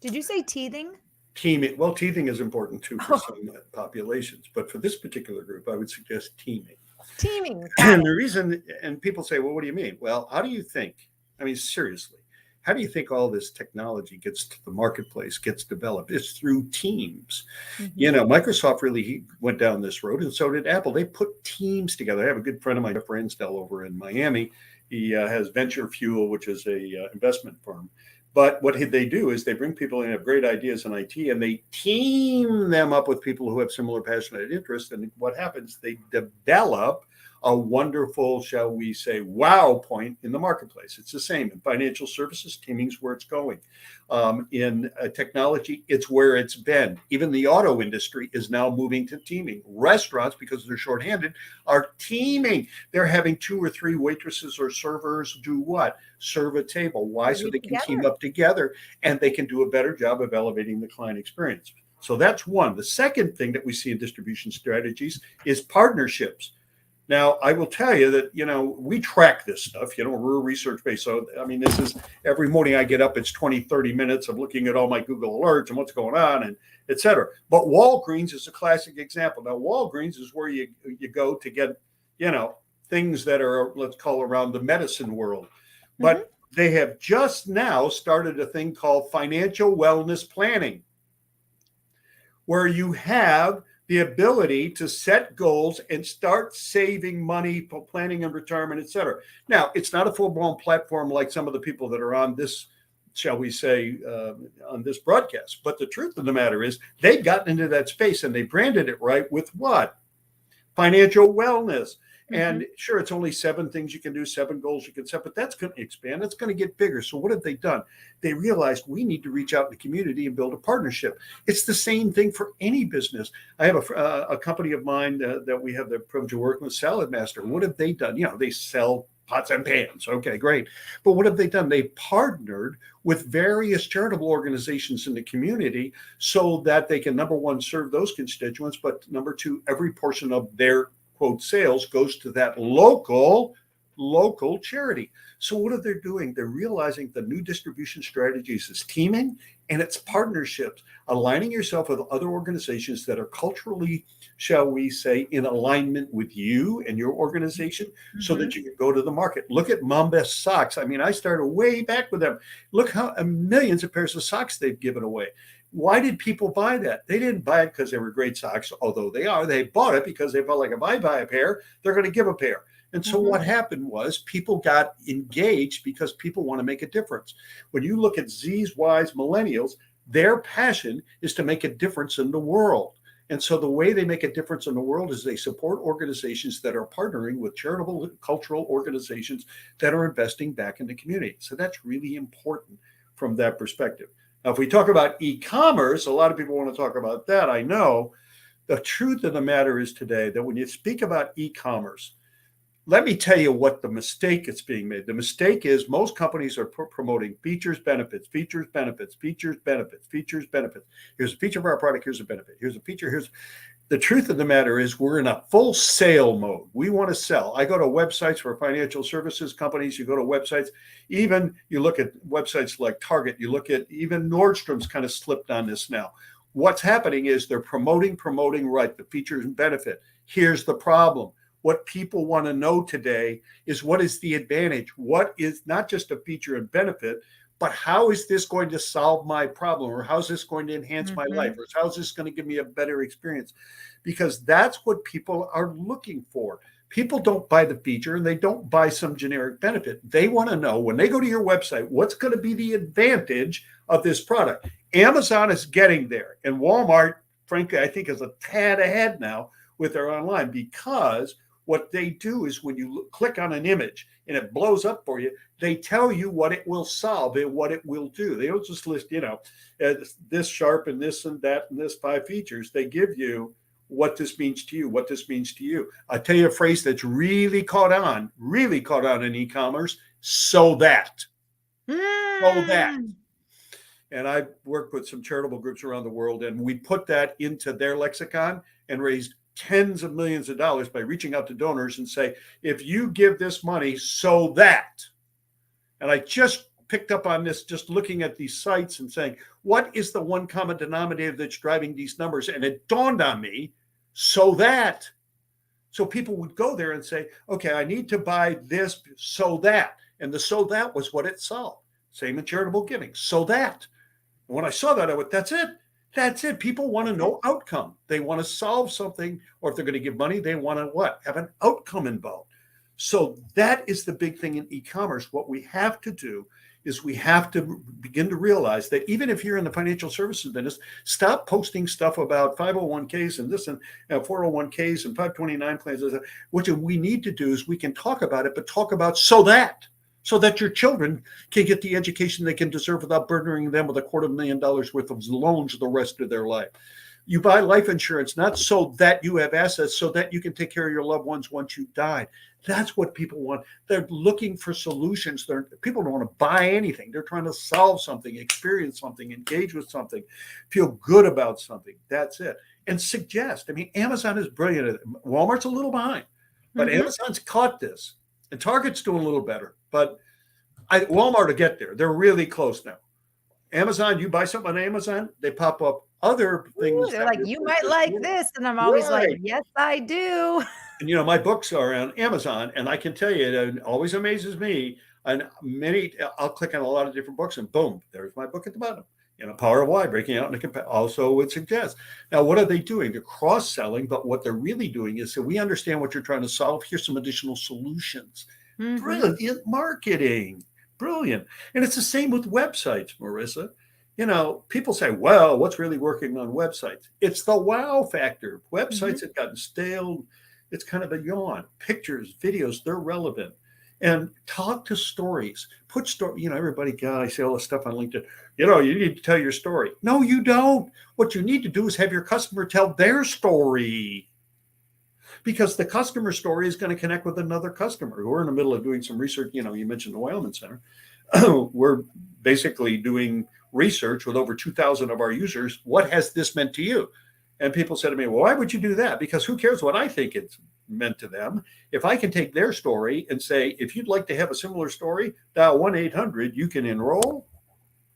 Did you say teething? Teaming, well, teething is important too for some populations, but for this particular group, I would suggest teaming. Teaming. And the reason, and people say, well, what do you mean? Well, how do you think? I mean, seriously, how do you think all this technology gets to the marketplace, gets developed? It's through teams. Microsoft really went down this road, and so did Apple. They put teams together. I have a good friend of mine, Jeff Ransdell, over in Miami. He has Venture Fuel, which is a investment firm. But what they do is they bring people in who have great ideas in IT, and they team them up with people who have similar passionate interests. And what happens? They develop a wonderful, shall we say, wow point in the marketplace. It's the same in financial services. Teaming's where it's going. In technology, it's where it's been. Even the auto industry is now moving to teaming. Restaurants, because they're shorthanded, are teaming. They're having 2 or 3 waitresses or servers do what? Serve a table. Why? So they can team up together and they can do a better job of elevating the client experience. So that's one. The second thing that we see in distribution strategies is partnerships. Now, I will tell you that, we track this stuff, we're research-based. So, I mean, this is every morning I get up, it's 20, 30 minutes of looking at all my Google alerts and what's going on and et cetera. But Walgreens is a classic example. Now, Walgreens is where you go to get, things that are, let's call around the medicine world. But they have just now started a thing called financial wellness planning, where you have the ability to set goals and start saving money, planning and retirement, et cetera. Now, it's not a full-blown platform like some of the people that are on this, shall we say, on this broadcast. But the truth of the matter is they've gotten into that space and they branded it right with what? Financial wellness. And sure, it's only 7 things you can do, 7 goals you can set, but that's going to expand. It's going to get bigger. So what have they done? They realized we need to reach out in the community and build a partnership. It's the same thing for any business. I have a company of mine that we have the privilege of working with, Salad Master. What have they done? They sell pots and pans. Okay, great. But what have they done? They partnered with various charitable organizations in the community so that they can, number one, serve those constituents, but number 2, every portion of their quote sales goes to that local charity. So what are they doing? They're realizing the new distribution strategies is teaming and it's partnerships, aligning yourself with other organizations that are culturally, shall we say, in alignment with you and your organization so that you can go to the market. Look at Mamba Socks. I mean, I started way back with them. Look how millions of pairs of socks they've given away. Why did people buy that? They didn't buy it because they were great socks, although they are. They bought it because they felt like if I buy a pair, they're going to give a pair. And so what happened was people got engaged because people want to make a difference. When you look at Z's, Y's, millennials, their passion is to make a difference in the world. And so the way they make a difference in the world is they support organizations that are partnering with charitable cultural organizations that are investing back in the community. So that's really important from that perspective. Now, if we talk about e-commerce, a lot of people want to talk about that. I know the truth of the matter is today that when you speak about e-commerce, let me tell you what the mistake is being made. The mistake is most companies are promoting features, benefits, features, benefits, features, benefits, features, benefits. Here's a feature of our product. Here's a benefit. Here's a feature. Here's the truth of the matter is we're in a full sale mode. We want to sell. I go to websites for financial services companies. You go to websites, even you look at websites like Target. You look at even Nordstrom's kind of slipped on this now. What's happening is they're promoting, right, the features and benefit. Here's the problem. What people want to know today is what is the advantage? What is not just a feature and benefit, but how is this going to solve my problem? Or how's this going to enhance my life? Or how's this going to give me a better experience? Because that's what people are looking for. People don't buy the feature and they don't buy some generic benefit. They want to know when they go to your website, what's going to be the advantage of this product? Amazon is getting there, and Walmart, frankly, I think is a tad ahead now with their online, because what they do is when you click on an image and it blows up for you, they tell you what it will solve and what it will do. They don't just list, this sharp and this and that and this 5 features. They give you what this means to you, what this means to you. I tell you a phrase that's really caught on in e-commerce: so that. So that. And I worked with some charitable groups around the world, and we put that into their lexicon and raised tens of millions of dollars by reaching out to donors and say, if you give this money, so that. And I just picked up on this, just looking at these sites and saying, what is the one common denominator that's driving these numbers? And it dawned on me, so that. So people would go there and say, okay, I need to buy this so that. And the so that was what it solved. Same in charitable giving, so that. And when I saw that, I went, that's it. That's it. People want to know outcome. They want to solve something, or if they're going to give money, they want to what? Have an outcome involved. So that is the big thing in e-commerce. What we have to do is we have to begin to realize that even if you're in the financial services business, stop posting stuff about 501ks and this and 401ks and 529 plans. What we need to do is we can talk about it, but talk about so that your children can get the education they can deserve without burdening them with $250,000 worth of loans the rest of their life. You buy life insurance not so that you have assets, so that you can take care of your loved ones once you die. That's what people want. They're looking for solutions. People don't want to buy anything. They're trying to solve something, experience something, engage with something, feel good about something. That's it. And suggest. I mean, Amazon is brilliant at it. Walmart's a little behind, but Amazon's caught this. And Target's doing a little better, but Walmart will get there. They're really close now. Amazon, you buy something on Amazon, they pop up other things. Ooh, they're like, you might like this. And I'm always like, yes, I do. And, my books are on Amazon, and I can tell you, it always amazes me. And I'll click on a lot of different books, and boom, there's my book at the bottom. Power of Why, breaking out into also would suggest. Now, what are they doing? They're cross-selling, but what they're really doing is, so we understand what you're trying to solve. Here's some additional solutions. Brilliant marketing. Brilliant. And it's the same with websites, Marissa. People say, well, what's really working on websites? It's the wow factor. Websites have gotten stale. It's kind of a yawn. Pictures, videos, they're relevant. And talk to stories. Put story. Everybody, God, I say all this stuff on LinkedIn. You need to tell your story. No, you don't. What you need to do is have your customer tell their story. Because the customer story is going to connect with another customer. We're in the middle of doing some research. You mentioned the Wildman Center. We're basically doing research with over 2,000 of our users. What has this meant to you? And people said to me, well, why would you do that? Because who cares what I think it's meant to them? If I can take their story and say, if you'd like to have a similar story, dial 1-800, you can enroll.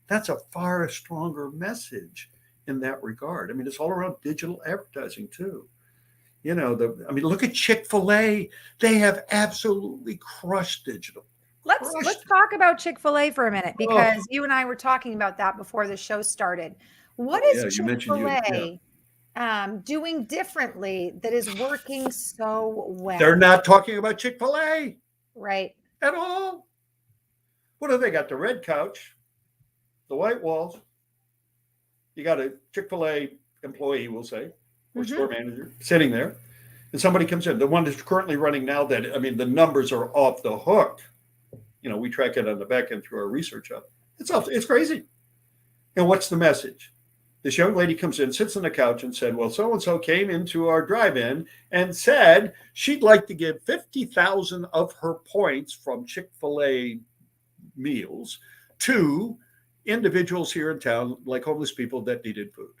That's a far stronger message in that regard. I mean, it's all around digital advertising too. Look at Chick-fil-A. They have absolutely crushed digital. Let's talk about Chick-fil-A for a minute, because you and I were talking about that before the show started. What is Chick-fil-A doing differently that is working so well? They're not talking about Chick-fil-A. Right. At all. What do they got? The red couch, the white walls. You got a Chick-fil-A employee, we'll say, or store manager sitting there, and somebody comes in. The one that's currently running now, the numbers are off the hook. We track it on the back end through our research up. It's crazy. And what's the message? This young lady comes in, sits on the couch and said, well, so-and-so came into our drive-in and said she'd like to give 50,000 of her points from Chick-fil-A meals to individuals here in town, like homeless people that needed food.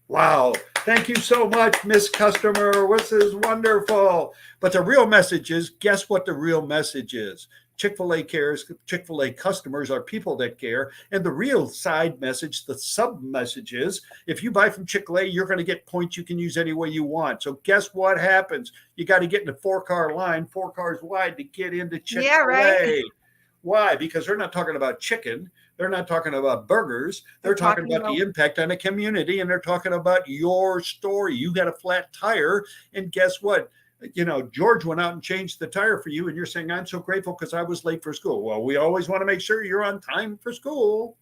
Wow. Thank you so much, Miss Customer. This is wonderful. But the real message is, guess what the real message is? Chick-fil-A cares. Chick-fil-A customers are people that care. And the real side message, the sub message is, if you buy from Chick-fil-A, you're going to get points you can use any way you want. So guess what happens? You got to get in a 4-car line, 4 cars wide, to get into Yeah, right. Chick-fil-A. Why? Because they're not talking about chicken. They're not talking about burgers. They're talking talking about the about impact on a community, and they're talking about your story. You got a flat tire, and guess what? George went out and changed the tire for you, and you're saying, I'm so grateful because I was late for school. Well, we always want to make sure you're on time for school.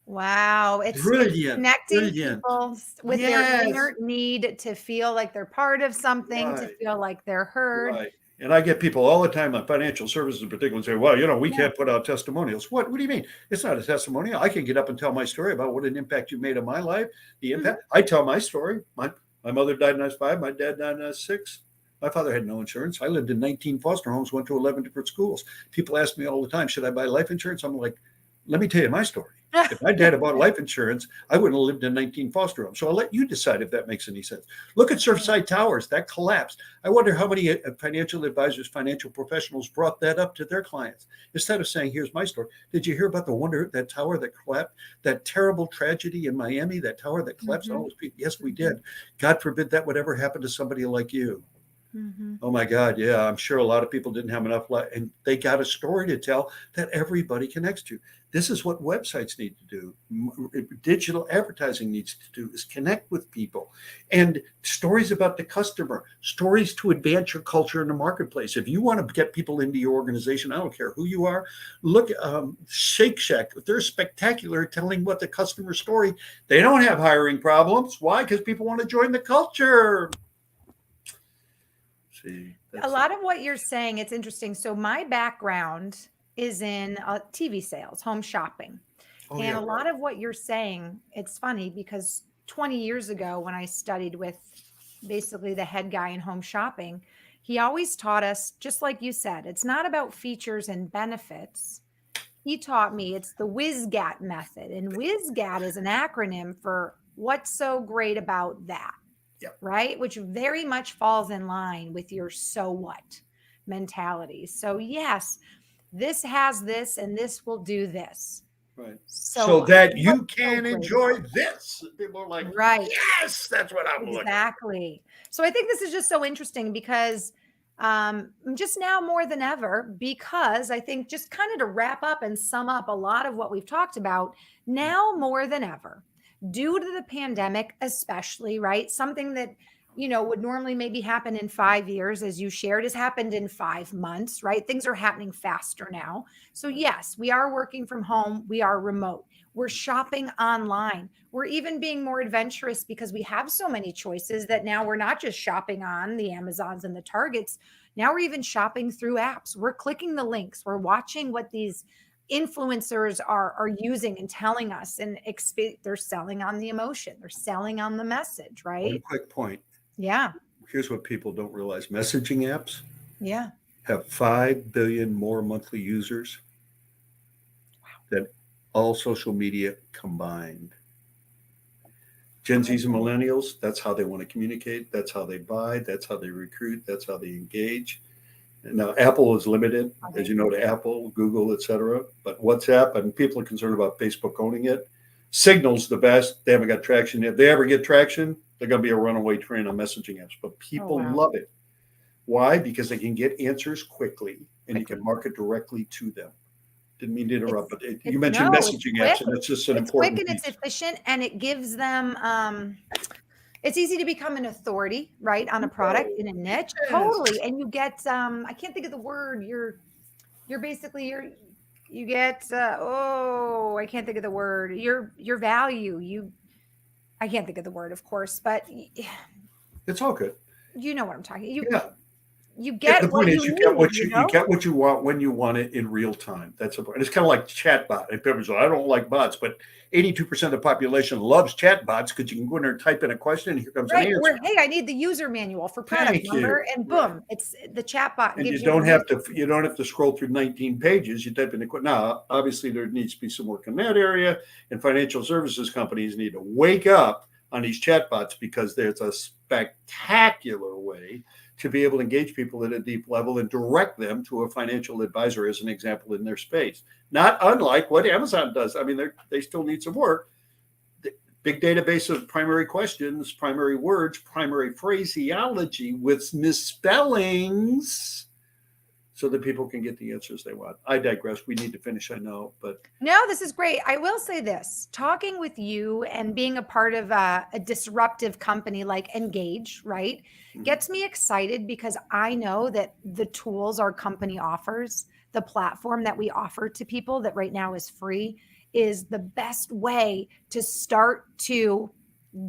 wow, it's Brilliant. connecting Brilliant. people with their Yes. inner need to feel like they're part of something, to Right. feel like they're heard. Right. And I get people all the time on financial services in particular say, well, we Yeah. can't put out testimonials. What do you mean? It's not a testimonial. I can get up and tell my story about what an impact you made on my life. The Mhm. impact. I tell my story. My mother died when I was 5. My dad died when I was 6. My father had no insurance. I lived in 19 foster homes, went to 11 different schools. People ask me all the time, should I buy life insurance? I'm like, let me tell you my story. If my dad had bought life insurance, I wouldn't have lived in 19 foster homes. So I'll let you decide if that makes any sense. Look at Surfside Towers. That collapsed. I wonder how many financial advisors, financial professionals brought that up to their clients. Instead of saying, here's my story. Did you hear about that tower that collapsed? That terrible tragedy in Miami, that tower that collapsed? Mhm. All those people. Yes, we did. God forbid that would ever happen to somebody like you. Mhm. Oh my God, yeah, I'm sure a lot of people didn't have enough life, and they got a story to tell that everybody connects to. This is what websites need to do. Digital advertising needs to do is connect with people, and stories about the customer, stories to advance your culture in the marketplace. If you want to get people into your organization, I don't care who you are. Look, Shake Shack, they're spectacular at telling what the customer story. They don't have hiring problems. Why? Because people want to join the culture. See, A that's lot of what you're saying, it's interesting. So my background is in TV sales, home shopping. oh And yeah, a right. lot of what you're saying, it's funny because 20 years ago, when I studied with basically the head guy in home shopping, he always taught us, just like you said, it's not about features and benefits. He taught me it's the WISGAT method. And WISGAT is an acronym for what's so great about that, Yep. right? Which very much falls in line with your so what mentality. So, yes, this has this and this will do this. Right. So So what? that What's you so can great about enjoy it? this. People are like, Right. yes, that's what I'm looking Exactly. So I think this is just so interesting because just now more than ever, because I think just kind of to wrap up and sum up a lot of what we've talked about, now more than ever, due to the pandemic, especially, right? Something that would normally maybe happen in 5 years, as you shared, has happened in 5 months, right? Things are happening faster now. So, yes, we are working from home, we are remote, we're shopping online. We're even being more adventurous because we have so many choices that now we're not just shopping on the Amazons and the Targets. Now we're even shopping through apps. We're clicking the links. We're watching what these influencers are using and telling us, and they're selling on the emotion. They're selling on the message, One right? quick point. Yeah. Here's what people don't realize. Messaging apps Yeah. have 5 billion more monthly users than all social media combined. Gen Zs and millennials, that's how they want to communicate. That's how they buy. That's how they recruit. That's how they engage. And now Apple is limited, as you know, to Apple, Google, et cetera. But WhatsApp, and people are concerned about Facebook owning it. Signal's the best. They haven't got traction. If they ever get traction, they're going to be a runaway train on messaging apps. But Oh, people wow. love it. Why? Because they can get answers quickly, and you Quickly. can market directly to them. Didn't mean to interrupt, but you It's mentioned no, it's messaging quick. apps, and it's just an It's quick important and it's piece. efficient, and it gives them it's easy to become an authority, right, on a product in a niche. Yes. Totally. And you get I can't think of the word. You're basically you get oh, I can't think of the word. Your value. I can't think of the word, of course, but It's all good. you know what I'm talking. Yeah. You Yeah, the get point what is you you get need, what you get what you want when you want it in real time. That's important. It's kind of like chatbot. And people say, I don't like bots, but 82% of the population loves chatbots because you can go in there and type in a question and here comes an Right. answer. Where, hey, I need the user manual for product Thank number, you. and Right. boom, it's the chatbot And gives you you the don't have user. to scroll through 19 pages. You type in the now, obviously there needs to be some work in that area, and financial services companies need to wake up on these chatbots because there's a spectacular way to be able to engage people at a deep level and direct them to a financial advisor, as an example, in their space. Not unlike what Amazon does. I mean, they still need some work. Big database of primary questions, primary words, primary phraseology with misspellings so that people can get the answers they want. I digress. We need to finish, I know, but No, this is great. I will say this, talking with you and being a part of a disruptive company like Engage, right, gets me excited because I know that the tools our company offers, the platform that we offer to people that right now is free, is the best way to start to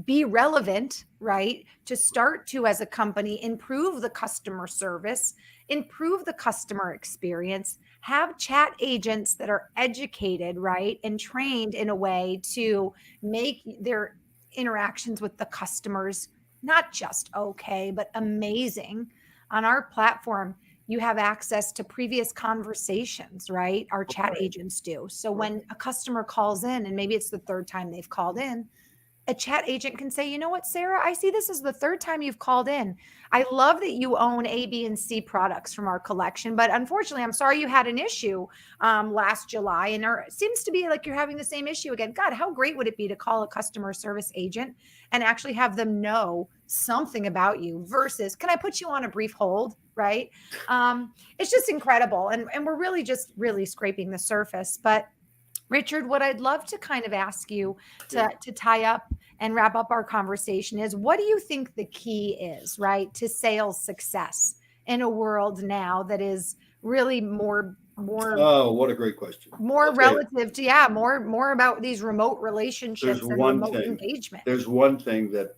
be relevant, right? To start to, as a company, improve the customer service, improve the customer experience, have chat agents that are educated, right? And trained in a way to make their interactions with the customers not just okay, but amazing. On our platform, you have access to previous conversations, right? Our chat agents do. So when a customer calls in, and maybe it's the third time they've called in, a chat agent can say, you know what, Sarah, I see this is the third time you've called in. I love that you own A, B, and C products from our collection, but unfortunately, I'm sorry you had an issue last July, and it seems to be like you're having the same issue again. God, how great would it be to call a customer service agent and actually have them know something about you versus, can I put you on a brief hold? Right. It's just incredible. And we're really just really scraping the surface. But Richard, what I'd love to kind of ask you to tie up and wrap up our conversation is, what do you think the key is, right, to sales success in a world now that is really more oh, what a great question. more relative to, yeah, more about these remote relationships and remote engagement? There's one thing that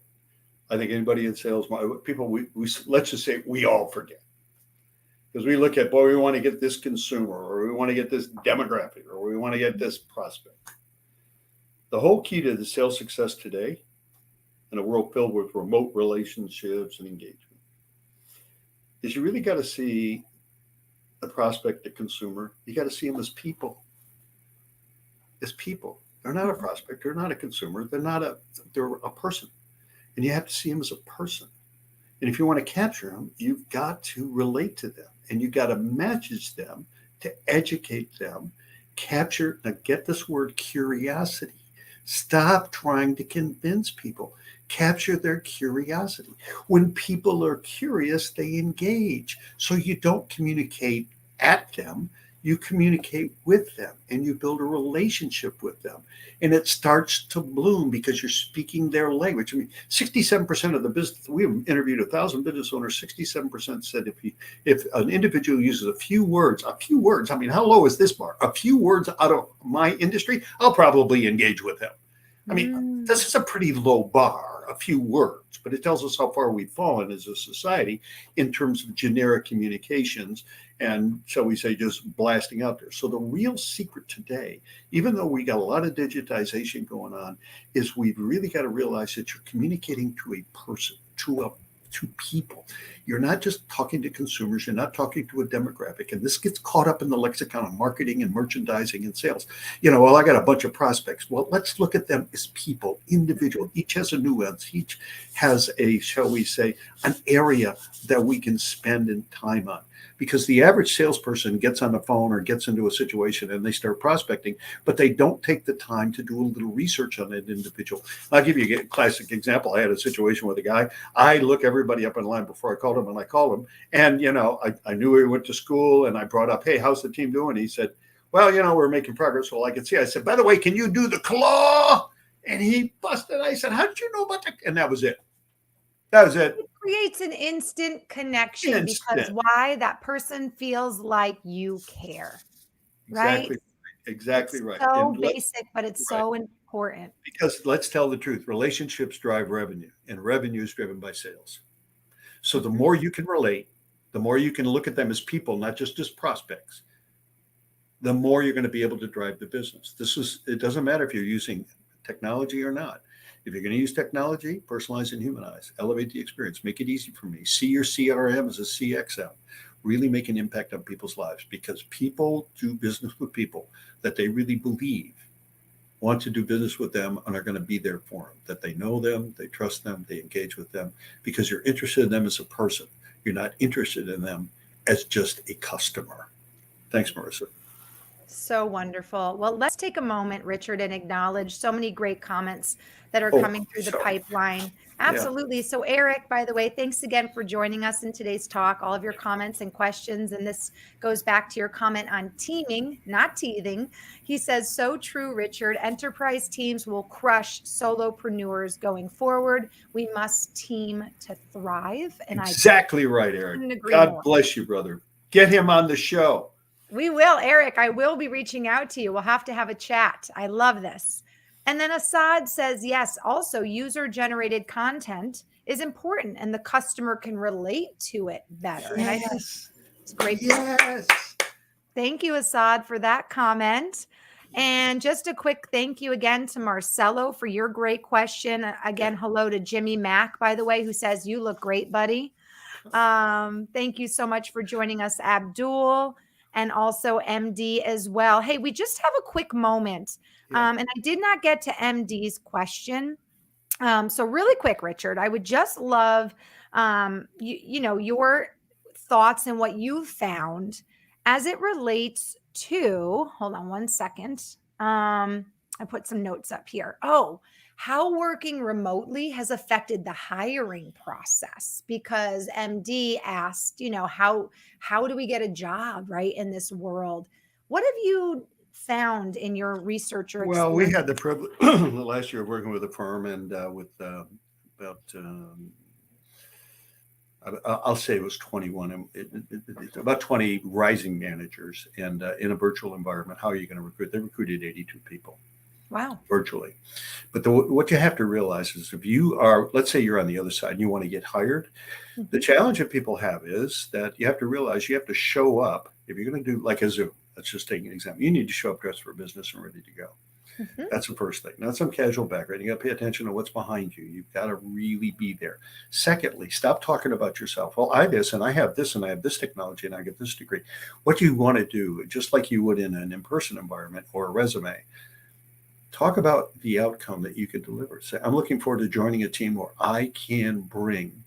I think anybody in sales, people, we let's just say we all forget. Because we look at, boy, we want to get this consumer, or we want to get this demographic, or we want to get this prospect. The whole key to the sales success today in a world filled with remote relationships and engagement is you really got to see the prospect, the consumer. You got to see them as people. As people. They're not a prospect. They're not a consumer. They're a person. And you have to see them as a person. And if you want to capture them, you've got to relate to them, and you've got to message them, to educate them, capture. Now, get this word, curiosity. Stop trying to convince people. Capture their curiosity. When people are curious, they engage. So you don't communicate at them, you communicate with them, and you build a relationship with them. And it starts to bloom because you're speaking their language. I mean, 67% of the business, we interviewed 1,000 business owners, 67% said if an individual uses a few words, I mean, how low is this bar? A few words out of my industry, I'll probably engage with them. I mean, this is a pretty low bar, a few words, but it tells us how far we've fallen as a society in terms of generic communications and, shall we say, just blasting out there. So the real secret today, even though we got a lot of digitization going on, is we've really got to realize that you're communicating to a person, to people. You're not just talking to consumers. You're not talking to a demographic. And this gets caught up in the lexicon of marketing and merchandising and sales. Well, I got a bunch of prospects. Well, let's look at them as people, individual. Each has a nuance. Each has a, shall we say, an area that we can spend in time on. Because the average salesperson gets on the phone or gets into a situation and they start prospecting, but they don't take the time to do a little research on that individual. I'll give you a classic example. I had a situation with a guy. I look everybody up in line before I called him, and I called him. And, I knew he went to school, and I brought up, hey, how's the team doing? He said, well, we're making progress. Well, I could see. I said, by the way, can you do the claw? And he busted. I said, how did you know about that? And that was it. That was it. It creates an instant connection because why? That person feels like you care, right? Exactly right. So basic, but it's so important. Because let's tell the truth, relationships drive revenue, and revenue is driven by sales. So the more you can relate, the more you can look at them as people, not just as prospects, the more you're going to be able to drive the business. It doesn't matter if you're using technology or not. If you're going to use technology, personalize and humanize, elevate the experience, make it easy for me. See your CRM as a CXM. Really make an impact on people's lives, because people do business with people that they really believe want to do business with them and are going to be there for them, that they know them, they trust them, they engage with them because you're interested in them as a person. You're not interested in them as just a customer. Thanks, Marissa. So wonderful. Well, let's take a moment, Richard, and acknowledge so many great comments that are Oh, coming through the sorry. pipeline. Yeah. Absolutely. So, Eric, by the way, thanks again for joining us in today's talk, all of your comments and questions. And this goes back to your comment on teaming, not teething. He says, so true, Richard. Enterprise teams will crush solopreneurs going forward. We must team to thrive. And I Exactly right, Eric. couldn't agree God more. bless you, brother. Get him on the show. We will, Eric. I will be reaching out to you. We'll have to have a chat. I love this. And then Assad says, yes, also user generated content is important and the customer can relate to it better. And I think Yes. it's a great. Yes. Thank you, Assad, for that comment. And just a quick thank you again to Marcelo for your great question. Again, hello to Jimmy Mack, by the way, who says, you look great, buddy. Thank you so much for joining us, Abdul, and also MD as well. Hey, we just have a quick moment. And I did not get to MD's question. So really quick, Richard, I would just love your thoughts and what you found as it relates to, hold on one second. I put some notes up here. Oh, how working remotely has affected the hiring process, because MD asked, how do we get a job, right, in this world? What have you found in your research or Well, we experience? had the privilege last year of working with a firm and with about, I'll say it was 21, about 20 rising managers. And in a virtual environment, how are you going to recruit? They recruited 82 people Wow. virtually. But what you have to realize is if you are, let's say you're on the other side and you want to get hired, the challenge that people have is that you have to realize you have to show up. If you're going to do like a Zoom, let's just take an example. You need to show up dressed for business and ready to go. Mhm. That's the first thing. Not some casual background. You got to pay attention to what's behind you. You've got to really be there. Secondly, stop talking about yourself. Well, I this and I have this and I have this technology and I get this degree. What you want to do, just like you would in an in-person environment or a resume, talk about the outcome that you can deliver. Say, I'm looking forward to joining a team where I can bring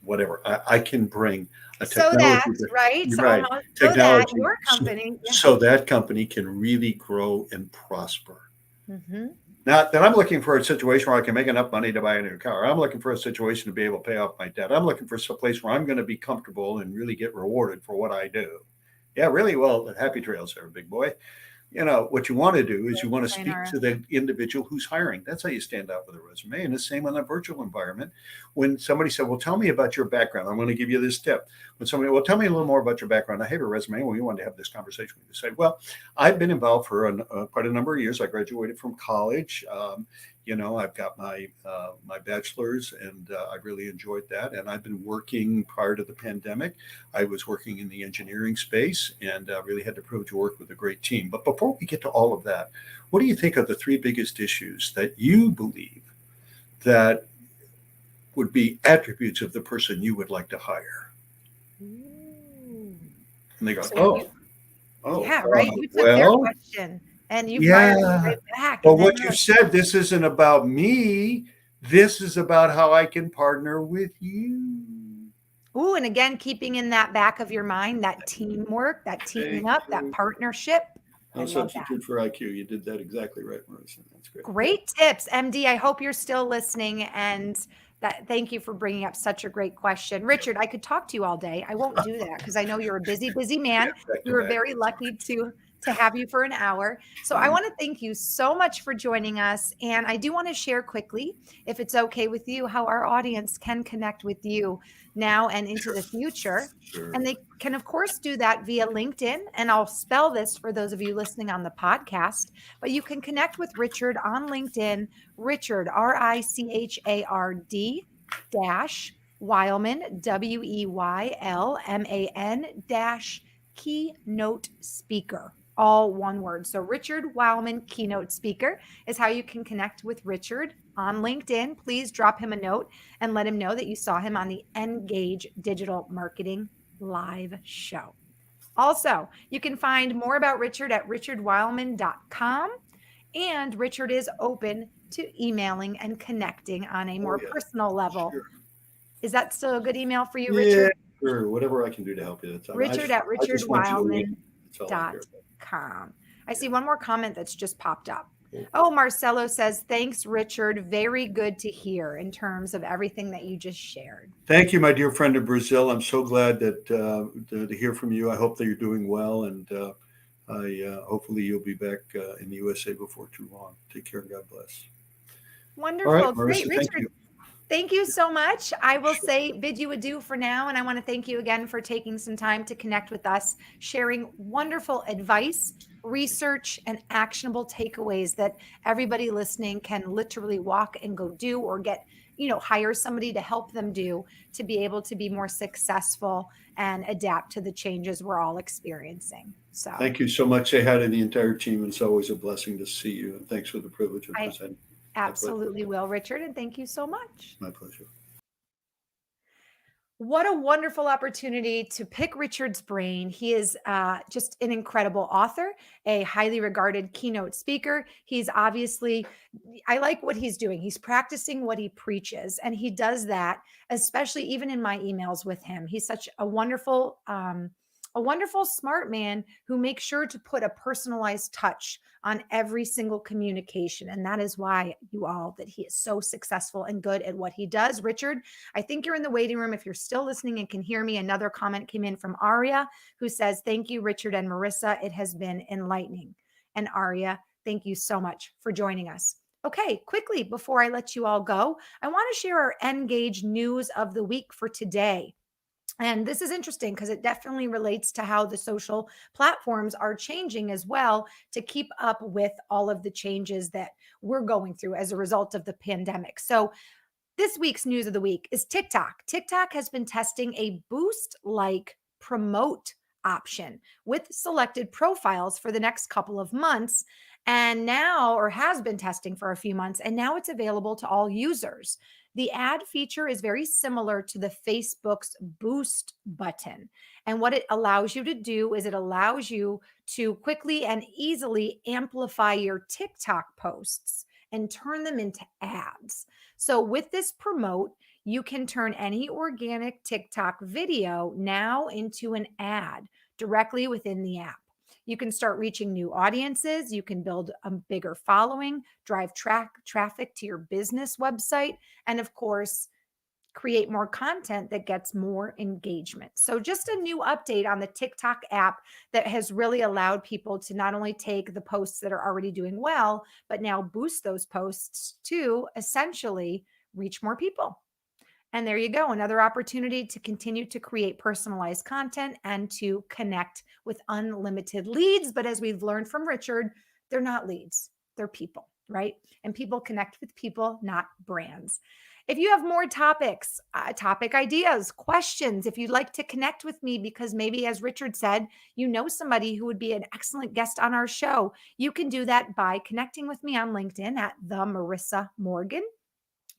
whatever I can bring a So that, technology. right? You're So, right, so that technology, your company, yeah. so that company can really grow and prosper. Mhm. Not that I'm looking for a situation where I can make enough money to buy a new car. I'm looking for a situation to be able to pay off my debt. I'm looking for a place where I'm going to be comfortable and really get rewarded for what I do. Yeah, really. Well, happy trails there, big boy. What you want to do is you want to speak Sayonara. to the individual who's hiring. That's how you stand out with a resume. And the same in a virtual environment. When somebody said, well, tell me about your background, I'm going to give you this tip. When somebody, well, tell me a little more about your background. I have a resume. Well, we wanted to have this conversation with you. Say, well, I've been involved for quite a number of years. I graduated from college. I've got my bachelor's, and I really enjoyed that. And I've been working prior to the pandemic. I was working in the engineering space, and really had the privilege to work with a great team. But before we get to all of that, what do you think are the three biggest issues that you believe that would be attributes of the person you would like to hire? Ooh. And they go, So oh, you, oh, yeah, right. You took their well, question and you fired it yeah. right back. But And then what you're you like, said, this isn't about me. This is about how I can partner with you. ooh, and again, keeping in that back of your mind, that teamwork, that teaming Thank up, that you. partnership. I No love that. substitute for IQ. You did that exactly right, Marissa. That's great. Yeah. Great tips, MD. I hope you're still listening, and that thank you for bringing up such a great question. Richard, I could talk to you all day. I won't do that because I know you're a busy, busy Yeah, man. back We to were back. very lucky to have you for an hour. So I want to thank you so much for joining us. And I do want to share quickly, if it's okay with you, how our audience can connect with you now and into the future. Sure. And they can, of course, do that via LinkedIn. And I'll spell this for those of you listening on the podcast, but you can connect with Richard on LinkedIn, Richard, Richard dash Weilman, Weylman dash keynote speaker, all one word. So Richard Weilman, keynote speaker, is how you can connect with Richard on LinkedIn. Please drop him a note and let him know that you saw him on the Engage Digital Marketing live show. Also, you can find more about Richard at richardweilman.com. And Richard is open to emailing and connecting on a Oh, more yeah, personal level. sure. Is that still a good email for you, Yeah, Richard? sure. Whatever I can do to help you. Richard at I just want you to win. That's all I care about. richardweilman.com. I Yeah. see one more comment that's just popped up. Cool. Oh, Marcelo says, thanks, Richard. Very good to hear in terms of everything that you just shared. Thank you, my dear friend in Brazil. I'm so glad that to hear from you. I hope that you're doing well, and I hopefully you'll be back in the USA before too long. Take care and God bless. All right, Wonderful. Great, Marissa, thank Richard. you. Thank you so much. I will Sure. say bid you adieu for now. And I want to thank you again for taking some time to connect with us, sharing wonderful advice, research, and actionable takeaways that everybody listening can literally walk and go do or get, hire somebody to help them do to be able to be more successful and adapt to the changes we're all experiencing. So Thank you so much. Say hi to the entire team. It's always a blessing to see you, and thanks for the privilege of I presenting. My pleasure. absolutely will, Richard. And thank you so much. My pleasure. What a wonderful opportunity to pick Richard's brain. He is just an incredible author, a highly regarded keynote speaker. He's obviously, I like what he's doing. He's practicing what he preaches, and he does that, especially even in my emails with him. He's such a wonderful, smart man who makes sure to put a personalized touch on every single communication. And that is why that he is so successful and good at what he does. Richard, I think you're in the waiting room. If you're still listening and can hear me, another comment came in from Aria who says, thank you, Richard and Marissa. It has been enlightening. And Aria, thank you so much for joining us. Okay, quickly, before I let you all go, I want to share our Engage news of the week for today. And this is interesting because it definitely relates to how the social platforms are changing as well to keep up with all of the changes that we're going through as a result of the pandemic. So, this week's news of the week is TikTok. TikTok has been testing a boost like promote option with selected profiles for the next couple of months. And now, or has been testing for a few months, and now it's available to all users. The ad feature is very similar to the Facebook's boost button. And what it allows you to do is it allows you to quickly and easily amplify your TikTok posts and turn them into ads. So with this promote, you can turn any organic TikTok video now into an ad directly within the app. You can start reaching new audiences. You can build a bigger following, drive traffic to your business website, and of course, create more content that gets more engagement. So, just a new update on the TikTok app that has really allowed people to not only take the posts that are already doing well, but now boost those posts to essentially reach more people. And there you go, another opportunity to continue to create personalized content and to connect with unlimited leads. But as we've learned from Richard, they're not leads, they're people, right? And people connect with people, not brands. If you have more topics, topic ideas, questions, if you'd like to connect with me, because maybe, as Richard said, you know somebody who would be an excellent guest on our show, you can do that by connecting with me on LinkedIn at the Marissa Morgan.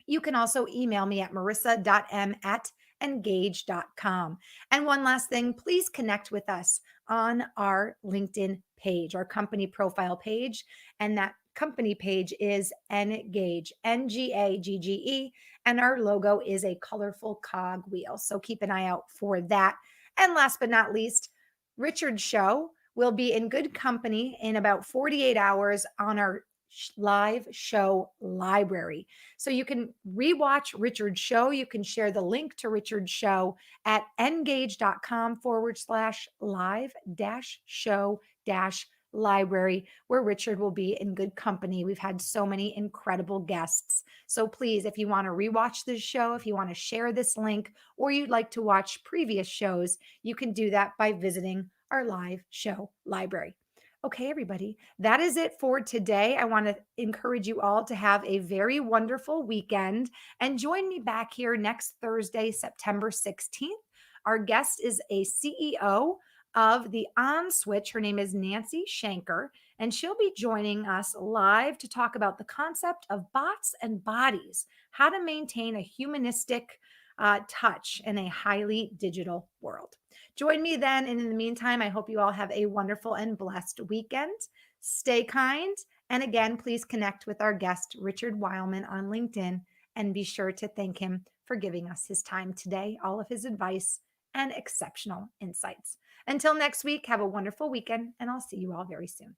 You can also email me at marissa.m@engage.com. And one last thing, please connect with us on our LinkedIn page, our company profile page. And that company page is Engage, Ngagge. And our logo is a colorful cog wheel. So keep an eye out for that. And last but not least, Richard's show will be in good company in about 48 hours on our live show library. So you can rewatch Richard's show. You can share the link to Richard's show at engage.com/live show library, where Richard will be in good company. We've had so many incredible guests. So please, if you want to rewatch this show, if you want to share this link, or you'd like to watch previous shows, you can do that by visiting our live show library. Okay, everybody, that is it for today. I want to encourage you all to have a very wonderful weekend and join me back here next Thursday, September 16th. Our guest is a CEO of the On Switch. Her name is Nancy Shanker, and she'll be joining us live to talk about the concept of bots and bodies, how to maintain a humanistic touch in a highly digital world. Join me then. And in the meantime, I hope you all have a wonderful and blessed weekend. Stay kind. And again, please connect with our guest, Richard Weilman, on LinkedIn and be sure to thank him for giving us his time today, all of his advice and exceptional insights. Until next week, have a wonderful weekend, and I'll see you all very soon.